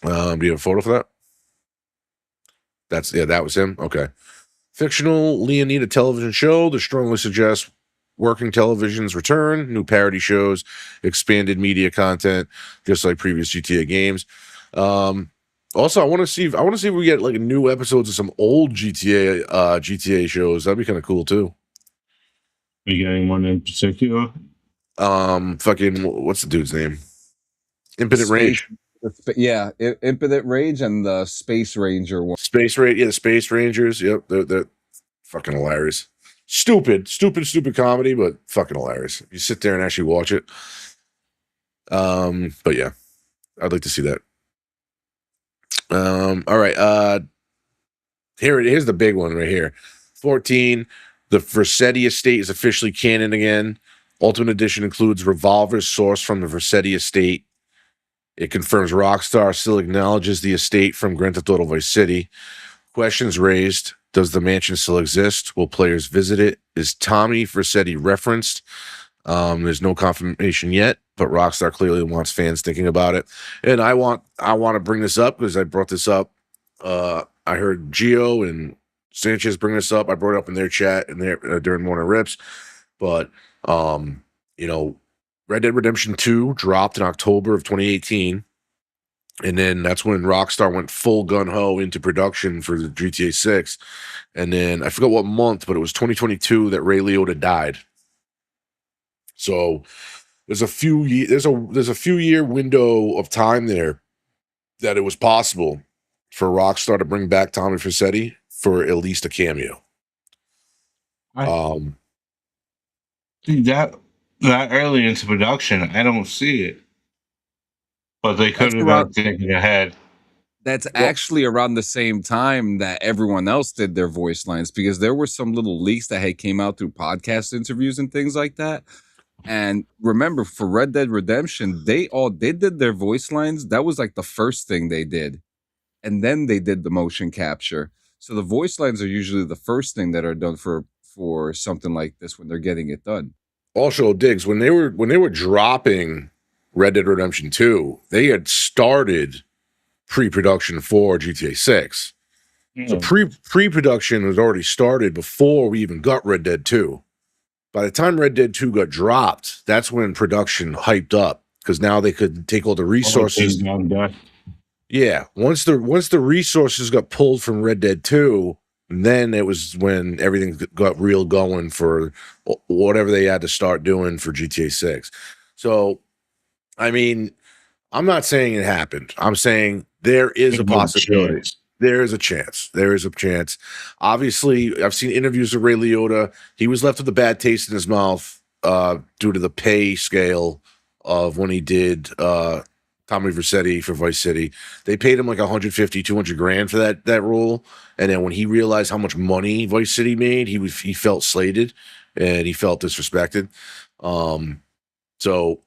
Do you have a photo for that? That was him. Okay. Fictional Leonida television show that strongly suggests working television's return, new parody shows, expanded media content, just like previous GTA games. Also, I want to see if we get like new episodes of some old GTA shows. That'd be kind of cool too. Are you getting one in particular? Fucking what's the dude's name? Infinite Rage. Yeah, Infinite Rage and the Space Ranger one. The Space Rangers. Yep, they're fucking hilarious. Stupid comedy, but fucking hilarious. You sit there and actually watch it. But yeah, I'd like to see that. All right. Here's the big one right here. 14. The Versetti estate is officially canon again. Ultimate Edition includes revolvers sourced from the Versetti estate. It confirms Rockstar still acknowledges the estate from Grand Theft Auto Vice City. Questions raised. Does the mansion still exist? Will players visit it? Is Tommy Versetti referenced? There's no confirmation yet, but Rockstar clearly wants fans thinking about it. And I want to bring this up because I brought this up. I heard Gio and Sanchez bring this up. I brought it up in their chat and during Morning Rips. But Red Dead Redemption 2 dropped in October of 2018. And then that's when Rockstar went full gun-ho into production for the GTA 6. And then I forgot what month, but it was 2022 that Ray Liotta died. So there's a few year window of time there that it was possible for Rockstar to bring back Tommy Versetti for at least a cameo. That early into production, I don't see it. But they could have been thinking ahead. That's actually around the same time that everyone else did their voice lines, because there were some little leaks that had came out through podcast interviews and things like that. And remember, for Red Dead Redemption, they did their voice lines. That was like the first thing they did. And then they did the motion capture. So the voice lines are usually the first thing that are done for something like this when they're getting it done. Also, Digz, when they were dropping Red Dead Redemption 2, they had started pre-production for GTA 6. So pre-production was already started before we even got Red Dead 2. By the time Red Dead 2 got dropped, that's when production hyped up, because now they could take all the resources. Yeah, once the resources got pulled from Red Dead 2, then it was when everything got real going for whatever they had to start doing for GTA 6. So, I mean, I'm not saying it happened. I'm saying there is a possibility. There is a chance. Obviously, I've seen interviews with Ray Liotta. He was left with a bad taste in his mouth due to the pay scale of when he did Tommy Versetti for Vice City. They paid him like 150, 200 grand for that role. And then when he realized how much money Vice City made, he felt slated and he felt disrespected. So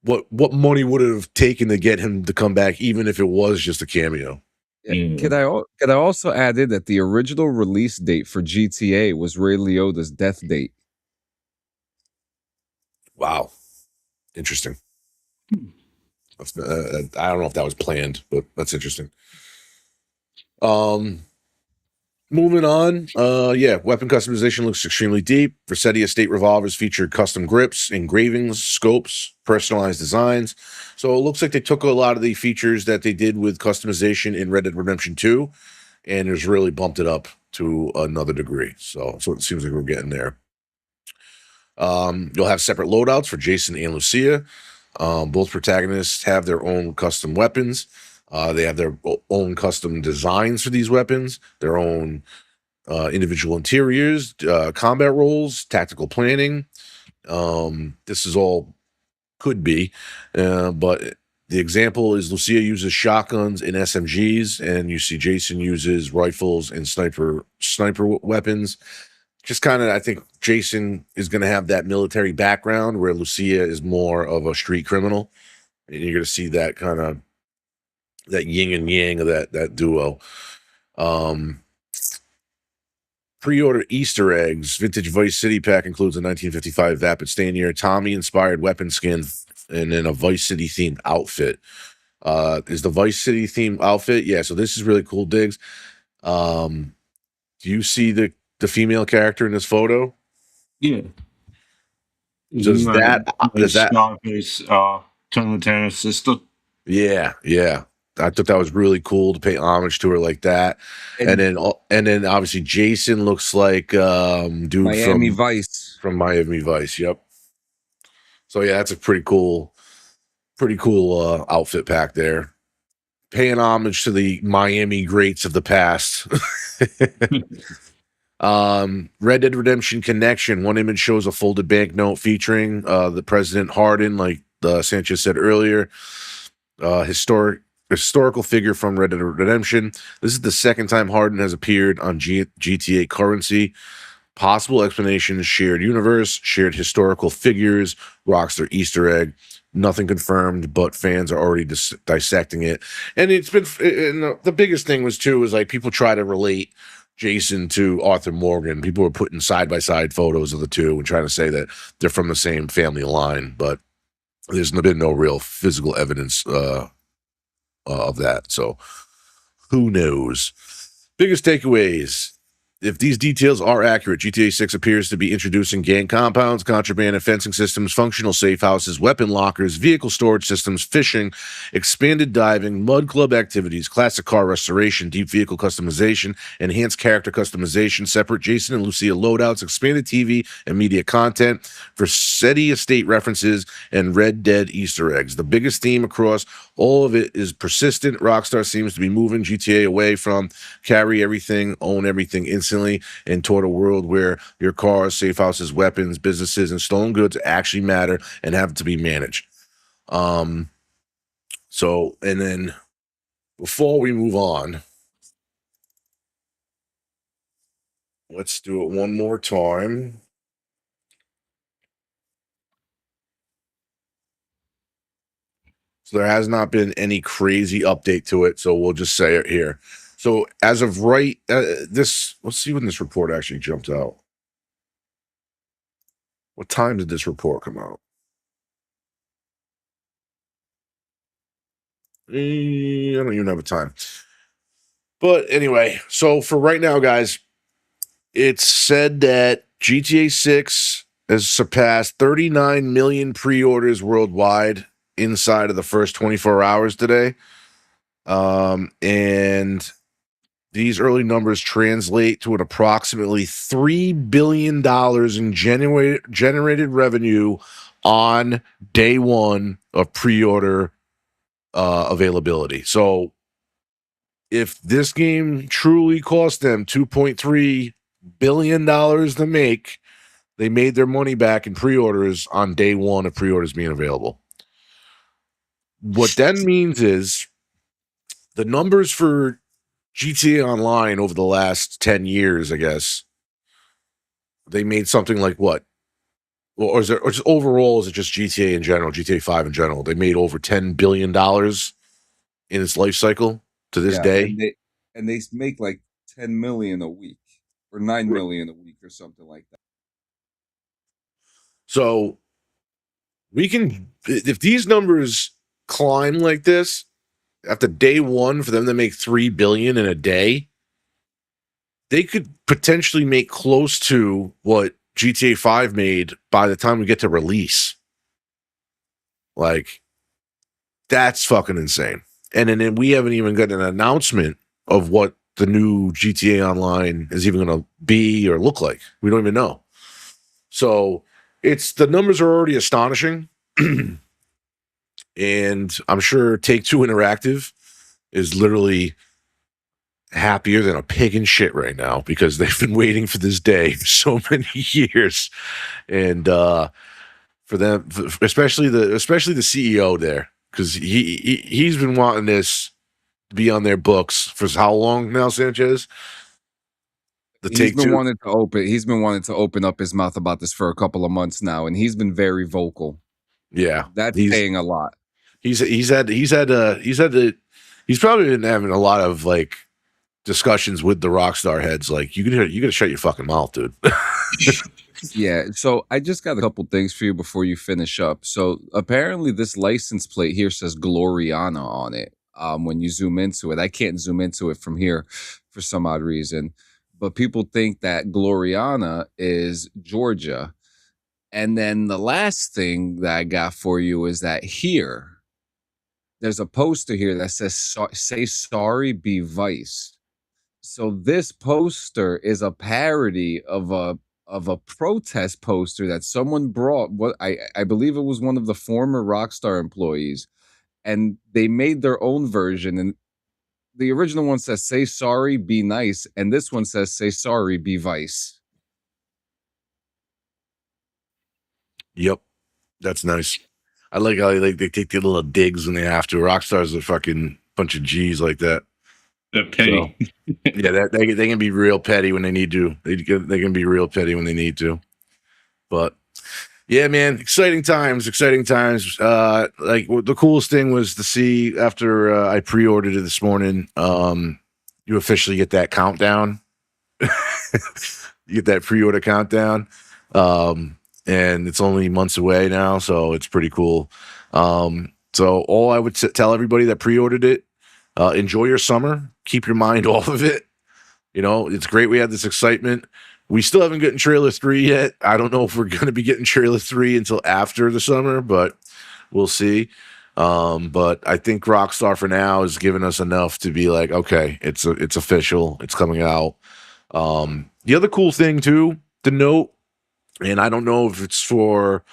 what money would it have taken to get him to come back, even if it was just a cameo? Could I also add in that the original release date for GTA was Ray Liotta's death date? Wow. Interesting. I don't know if that was planned, but that's interesting. Moving on. Weapon customization looks extremely deep. Versetti Estate revolvers feature custom grips, engravings, scopes, personalized designs. So it looks like they took a lot of the features that they did with customization in Red Dead Redemption 2 and has really bumped it up to another degree. So it seems like we're getting there. You'll have separate loadouts for Jason and Lucia. Both protagonists have their own custom weapons. They have their own custom designs for these weapons, their own individual interiors, combat roles, tactical planning. This is all could be, but the example is Lucia uses shotguns and SMGs, and you see Jason uses rifles and sniper weapons. Just kind of, I think Jason is going to have that military background where Lucia is more of a street criminal. And you're going to see that kind of, that yin and yang of that duo. Pre-order Easter eggs. Vintage Vice City pack includes a 1955 Vapid Stanier, Tommy-inspired weapon skin, and then a Vice City-themed outfit. is the Vice City theme outfit. Yeah, so this is really cool, Digz. Do you see the female character in this photo? Yeah. Does that Scarface Turner Turner's sister? Yeah. I thought that was really cool to pay homage to her like that. And then obviously Jason looks like dude Miami Vice. From Miami Vice. Yep. So yeah, that's a pretty cool outfit pack there. Paying homage to the Miami greats of the past. Red Dead Redemption Connection. One image shows a folded banknote featuring the President Harden, like Sanchez said earlier. Historical figure from Red Dead Redemption. This is the second time Harden has appeared on GTA currency. Possible explanations: shared universe, shared historical figures, Rockstar Easter egg. Nothing confirmed, but fans are already dissecting it. And it's been, and the biggest thing was like people try to relate Jason to Arthur Morgan. People were putting side-by-side photos of the two and trying to say that they're from the same family line, but there's been no real physical evidence of that. So who knows? Biggest takeaways. If these details are accurate, GTA 6 appears to be introducing gang compounds, contraband and fencing systems, functional safe houses, weapon lockers, vehicle storage systems, fishing, expanded diving, mud club activities, classic car restoration, deep vehicle customization, enhanced character customization, separate Jason and Lucia loadouts, expanded TV and media content, Versetti estate references, and Red Dead Easter eggs. The biggest theme across all of it is persistent. Rockstar seems to be moving GTA away from carry everything, own everything instantly, and toward a world where your cars, safe houses, weapons, businesses, and stolen goods actually matter and have to be managed. And then before we move on, let's do it one more time. So there has not been any crazy update to it, so we'll just say it here. So as of let's see when this report actually jumped out. What time did this report come out? I don't even have a time. But anyway, so for right now, guys, it's said that GTA 6 has surpassed 39 million pre-orders worldwide inside of the first 24 hours today. And these early numbers translate to an approximately $3 billion in generated revenue on day one of pre-order availability. So if this game truly cost them $2.3 billion to make, they made their money back in pre-orders on day one of pre-orders being available. What that means is the numbers for GTA Online over the last 10 years, I guess, they made something like what? Or is it, or just overall, is it just GTA in general, GTA 5 in general? They made over $10 billion in its life cycle to this day. And they make like 10 million a week or 9 million a week or something like that. So we can, if these numbers climb like this, after day one, for them to make $3 billion in a day, they could potentially make close to what GTA 5 made by the time we get to release. Like, that's fucking insane. And then we haven't even got an announcement of what the new GTA Online is even going to be or look like. We don't even know. So the numbers are already astonishing. And I'm sure Take-Two Interactive is literally happier than a pig in shit right now because they've been waiting for this day for so many years. And for them, especially the CEO there, because he's been wanting this to be on their books for how long now, Sanchez? He's been wanting to open up his mouth about this for a couple of months now, and he's been very vocal. Yeah, that's saying a lot. He's probably been having a lot of like discussions with the Rockstar heads, like you gotta shut your fucking mouth, dude. Yeah, so I just got a couple things for you before you finish up. So apparently this license plate here says Gloriana on it. When you zoom into it, I can't zoom into it from here for some odd reason, but people think that Gloriana is Georgia. And then the last thing that I got for you is that here, there's a poster here that says "Say sorry, be Vice." So this poster is a parody of a protest poster that someone brought. What I believe it was one of the former Rockstar employees, and they made their own version. And the original one says "Say sorry, be nice," and this one says "Say sorry, be Vice." Yep, that's nice. I like how they take the little digs when they have to. Rockstar's a fucking bunch of G's like that. The petty. So, yeah, they can be real petty when they need to. They can be real petty when they need to. But yeah, man, exciting times. Like the coolest thing was to see after I pre-ordered it this morning. You officially get that countdown. You get that pre-order countdown. And it's only months away now, so it's pretty cool. So all I would tell everybody that pre-ordered it, enjoy your summer. Keep your mind off of it. You know, it's great we had this excitement. We still haven't gotten trailer 3 yet. I don't know if we're going to be getting trailer 3 until after the summer, but we'll see. But I think Rockstar for now has given us enough to be like, okay, it's official. It's coming out. The other cool thing too to note, and I don't know if it's for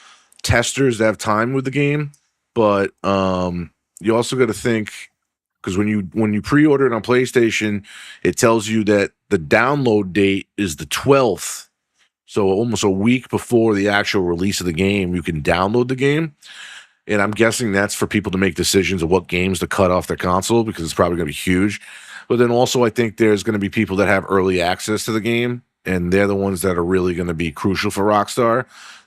testers that have time with the game, but you also got to think, because when you pre-order it on PlayStation, it tells you that the download date is the 12th. So almost a week before the actual release of the game, you can download the game. And I'm guessing that's for people to make decisions of what games to cut off their console, because it's probably going to be huge. But then also I think there's going to be people that have early access to the game, and they're the ones that are really going to be crucial for Rockstar,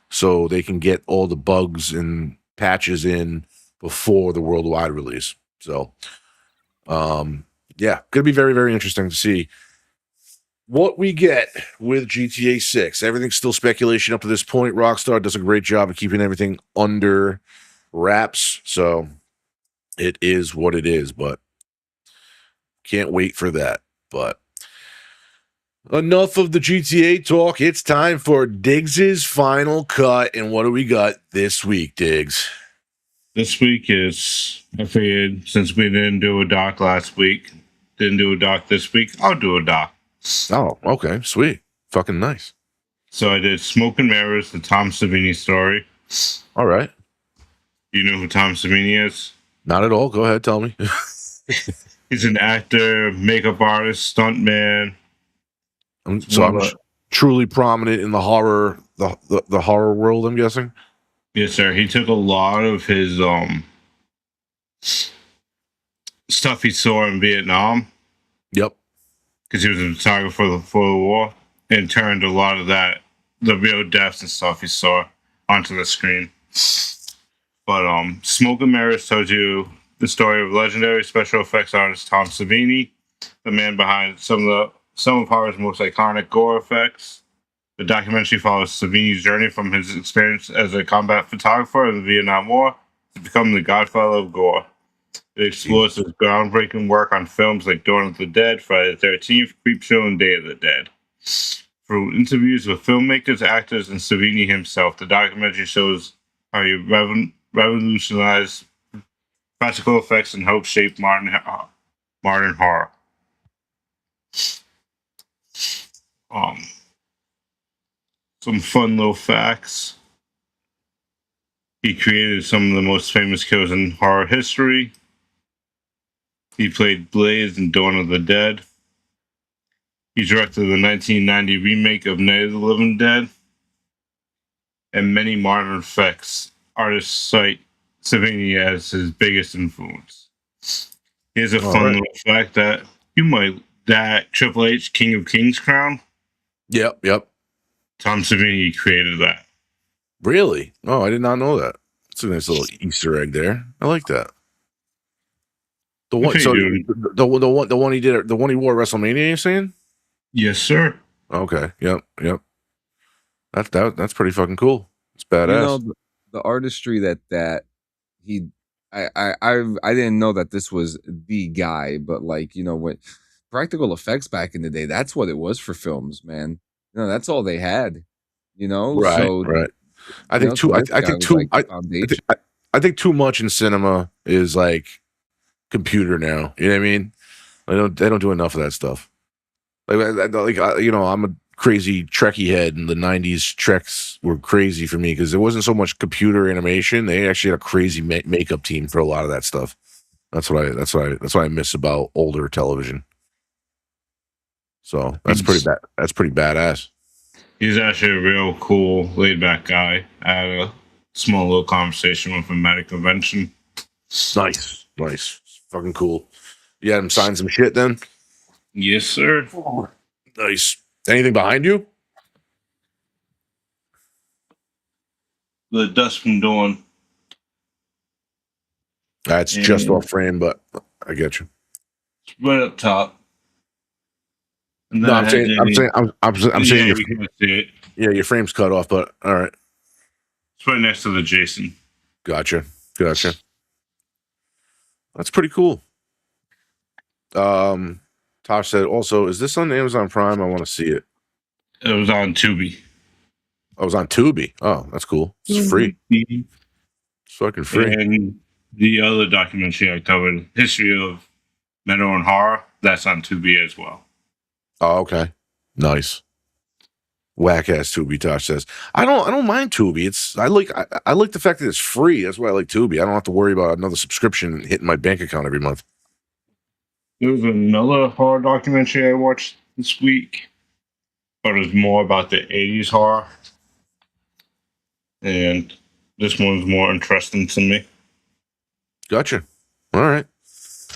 so they can get all the bugs and patches in before the worldwide release. So, yeah, going to be very, very interesting to see what we get with GTA 6. Everything's still speculation up to this point. Rockstar does a great job of keeping everything under wraps, so it is what it is, but can't wait for that. But enough of the GTA talk. It's time for Diggs's final cut. And what do we got this week, Diggs? This week is, I figured, since we didn't do a doc last week, didn't do a doc this week, I'll do a doc. Oh, okay. Sweet. Fucking nice. So I did Smoke and Mirrors, the Tom Savini story. All right. You know who Tom Savini is? Not at all. Go ahead. Tell me. He's an actor, makeup artist, stuntman. I'm truly prominent in the horror, the horror world, I'm guessing. Yes, sir. He took a lot of his stuff he saw in Vietnam. Yep. Because he was a photographer for the war, and turned a lot of that, the real deaths and stuff he saw, onto the screen. But Smoke and Mirrors tells you the story of legendary special effects artist Tom Savini, the man behind some of horror's most iconic gore effects. The documentary follows Savini's journey from his experience as a combat photographer in the Vietnam War to become the godfather of gore. It explores his groundbreaking work on films like Dawn of the Dead, Friday the 13th, Creepshow, and Day of the Dead. Through interviews with filmmakers, actors, and Savini himself, the documentary shows how he revolutionized practical effects and helped shape modern horror. Some fun little facts. He created some of the most famous kills in horror history. He played Blaze in Dawn of the Dead. He directed the 1990 remake of Night of the Living Dead. And many modern effects artists cite Savini as his biggest influence. Here's a fun little fact that Triple H King of Kings crown. Yep. Tom Savini created that. Really? Oh, I did not know that. It's a nice little Easter egg there. I like that. The one, Okay, so dude. the one he did, the one he wore at WrestleMania. You're saying? Yes, sir. Okay. Yep. That's pretty fucking cool. It's You badass. know, the artistry that he, I didn't know that this was the guy, but like, you know, what practical effects back in the day, that's what it was for films, man. You know, that's all they had, you know? Right. So, Right. I you think know, too. so I this guy think was too. like the I foundation. think too much in cinema is like computer now. You know what I mean? They don't do enough of that stuff. You know, I'm a crazy Trekkie head, and the '90s Treks were crazy for me because there wasn't so much computer animation. They actually had a crazy makeup team for a lot of that stuff. That's what I miss about older television. So that's pretty bad. That's pretty badass. He's actually a real cool, laid back guy. I had a small little conversation with him at a convention. Nice. Fucking cool. You had him sign some shit then? Yes, sir. Nice. Anything behind you? The Dust from Dawn. That's just off frame, but I get you. It's right up top. And No, then I'm saying yeah, you can see it. your frame's cut off, but all right. It's right next to the Jason. Gotcha. That's pretty cool. Tosh said also, is this on Amazon Prime? I want to see it. It was on Tubi. I was on Tubi. Oh, that's cool. It's free. Mhm. It's fucking free. And the other documentary I covered, History of Metal and Horror, that's on Tubi as well. Oh, okay. Nice. Whack ass Tubi, Tosh says. I don't mind Tubi. I like the fact that it's free. That's why I like Tubi. I don't have to worry about another subscription hitting my bank account every month. There was another horror documentary I watched this week, but it was more about the 80s horror. And this one's more interesting to me. Gotcha. All right.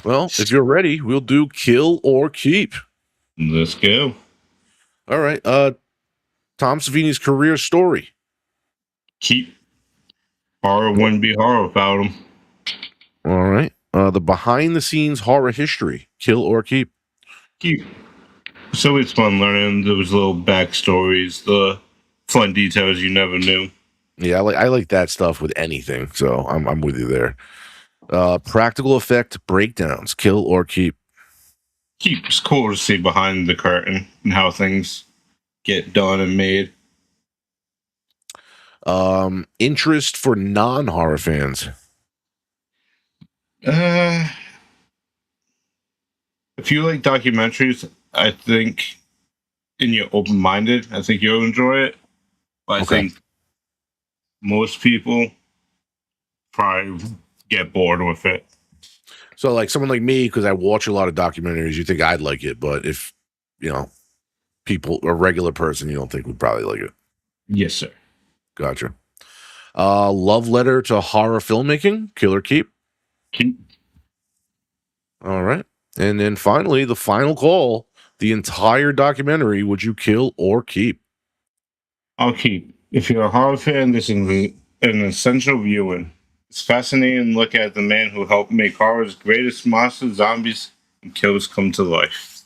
Well, if you're ready, we'll do Kill or Keep. Let's go. All right. Tom Savini's career story. Keep. Horror wouldn't be horror without him. All right. The behind the scenes horror history. Kill or Keep. Keep. So it's fun learning those little backstories, the fun details you never knew. Yeah, I like that stuff with anything. So I'm with you there. Practical effect breakdowns. Kill or Keep. Keep. It's cool to see behind the curtain and how things get done and made. Interest for non-horror fans. If you like documentaries, I think, and you're open-minded, I think you'll enjoy it. But I think most people probably get bored with it. So like someone like me, because I watch a lot of documentaries, you think I'd like it, but if, you know, a regular person you don't think would probably like it. Yes, sir. Gotcha. Love letter to horror filmmaking. Kill or Keep. Keep. All right. And then finally, the final call, the entire documentary, would you kill or keep? I'll keep. If you're a horror fan, this is an essential viewing. It's fascinating to look at the man who helped make horror's greatest monsters, zombies, and killers come to life.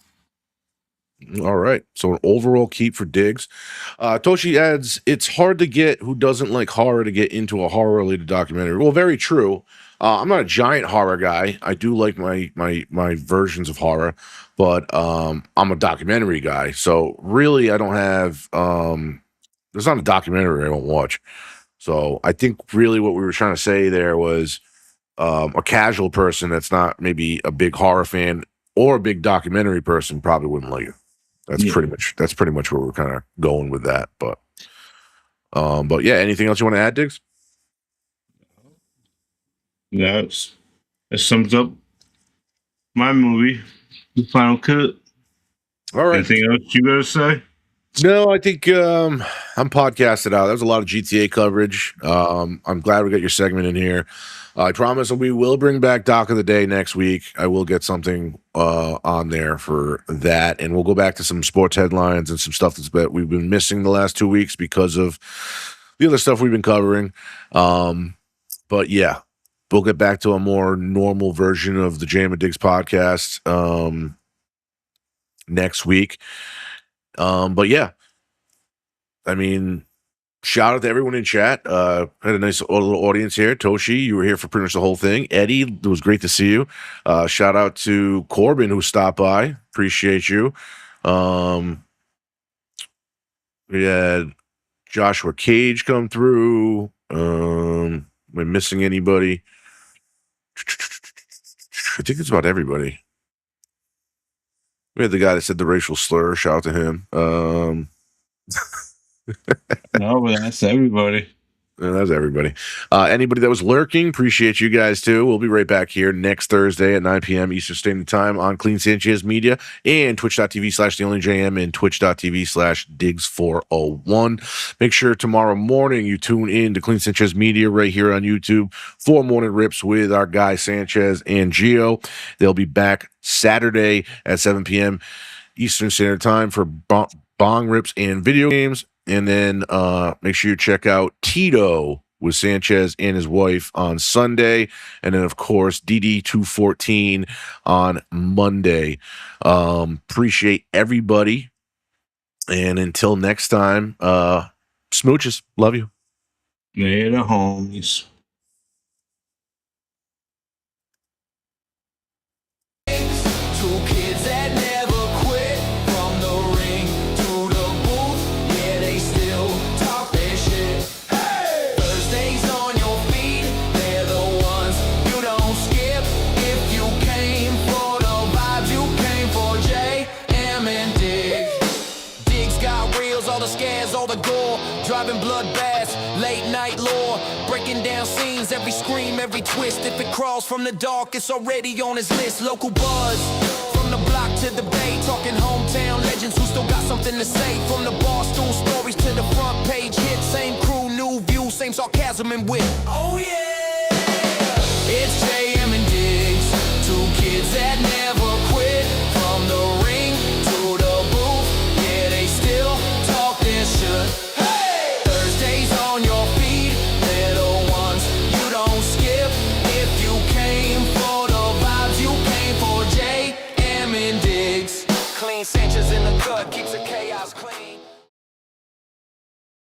All right. So an overall keep for Digz. Toshi adds, it's hard to get who doesn't like horror to get into a horror-related documentary. Well, very true. I'm not a giant horror guy. I do like my versions of horror, but I'm a documentary guy. So really, I don't have there's not a documentary I don't watch. So I think really what we were trying to say there was a casual person that's not maybe a big horror fan or a big documentary person probably wouldn't like it. That's pretty much where we're kind of going with that. But yeah, anything else you want to add, Digz? That sums up my movie, The Final Cut. All right. Anything else you gotta say? No, I think I'm podcasted out. That was a lot of GTA coverage. I'm glad we got your segment in here. I promise we will bring back Doc of the Day next week. I will get something on there for that, and we'll go back to some sports headlines and some stuff that we've been missing the last 2 weeks because of the other stuff we've been covering. But yeah, we'll get back to a more normal version of the JM and Digz podcast next week. But yeah, I mean, shout out to everyone in chat. Had a nice little audience here. Toshi, you were here for pretty much the whole thing. Eddie, it was great to see you. Shout out to Corbin who stopped by. Appreciate you. We had Joshua Cage come through. Am I missing anybody? I think it's about everybody. We had the guy that said the racial slur. Shout out to him. No, but that's everybody. That's everybody. Anybody that was lurking, appreciate you guys too. We'll be right back here next Thursday at 9 p.m. Eastern Standard Time on Clean Sanchez Media and twitch.tv/theonlyjm and twitch.tv/Digz401. Make sure tomorrow morning you tune in to Clean Sanchez Media right here on YouTube for morning rips with our guy Sanchez and Gio. They'll be back Saturday at 7 p.m. Eastern Standard Time for bong rips and video games. And then make sure you check out Tito with Sanchez and his wife on Sunday. And then, of course, DD214 on Monday. Appreciate everybody. And until next time, smooches. Love you. Later, homies. Two kids that never quit, from the ring to the booth, yeah, they still talk their shit. Hey! Thursdays on your feet, they're the ones you don't skip. If you came for the vibes, you came for JM and Digz. Digz got reels, all the scares, all the gore, driving bloodbaths, late night lore, breaking down scenes, every scream, every twist. If it crawls from the dark, it's already on his list. Local buzz, from the block to the bay, talking hometown legends who still got something to say. From the bar stool stories to the front page hits, same crew, new view, same sarcasm and wit. Oh yeah, it's JM and Digz, two kids that never quit. From the ring to the booth, yeah, they still talk their shit. Hey! Thursdays on your feet, they're the ones you don't skip. If you came for the vibes, you came for JM and Digz. Clean Sanchez in the gut, keeps the chaos clean.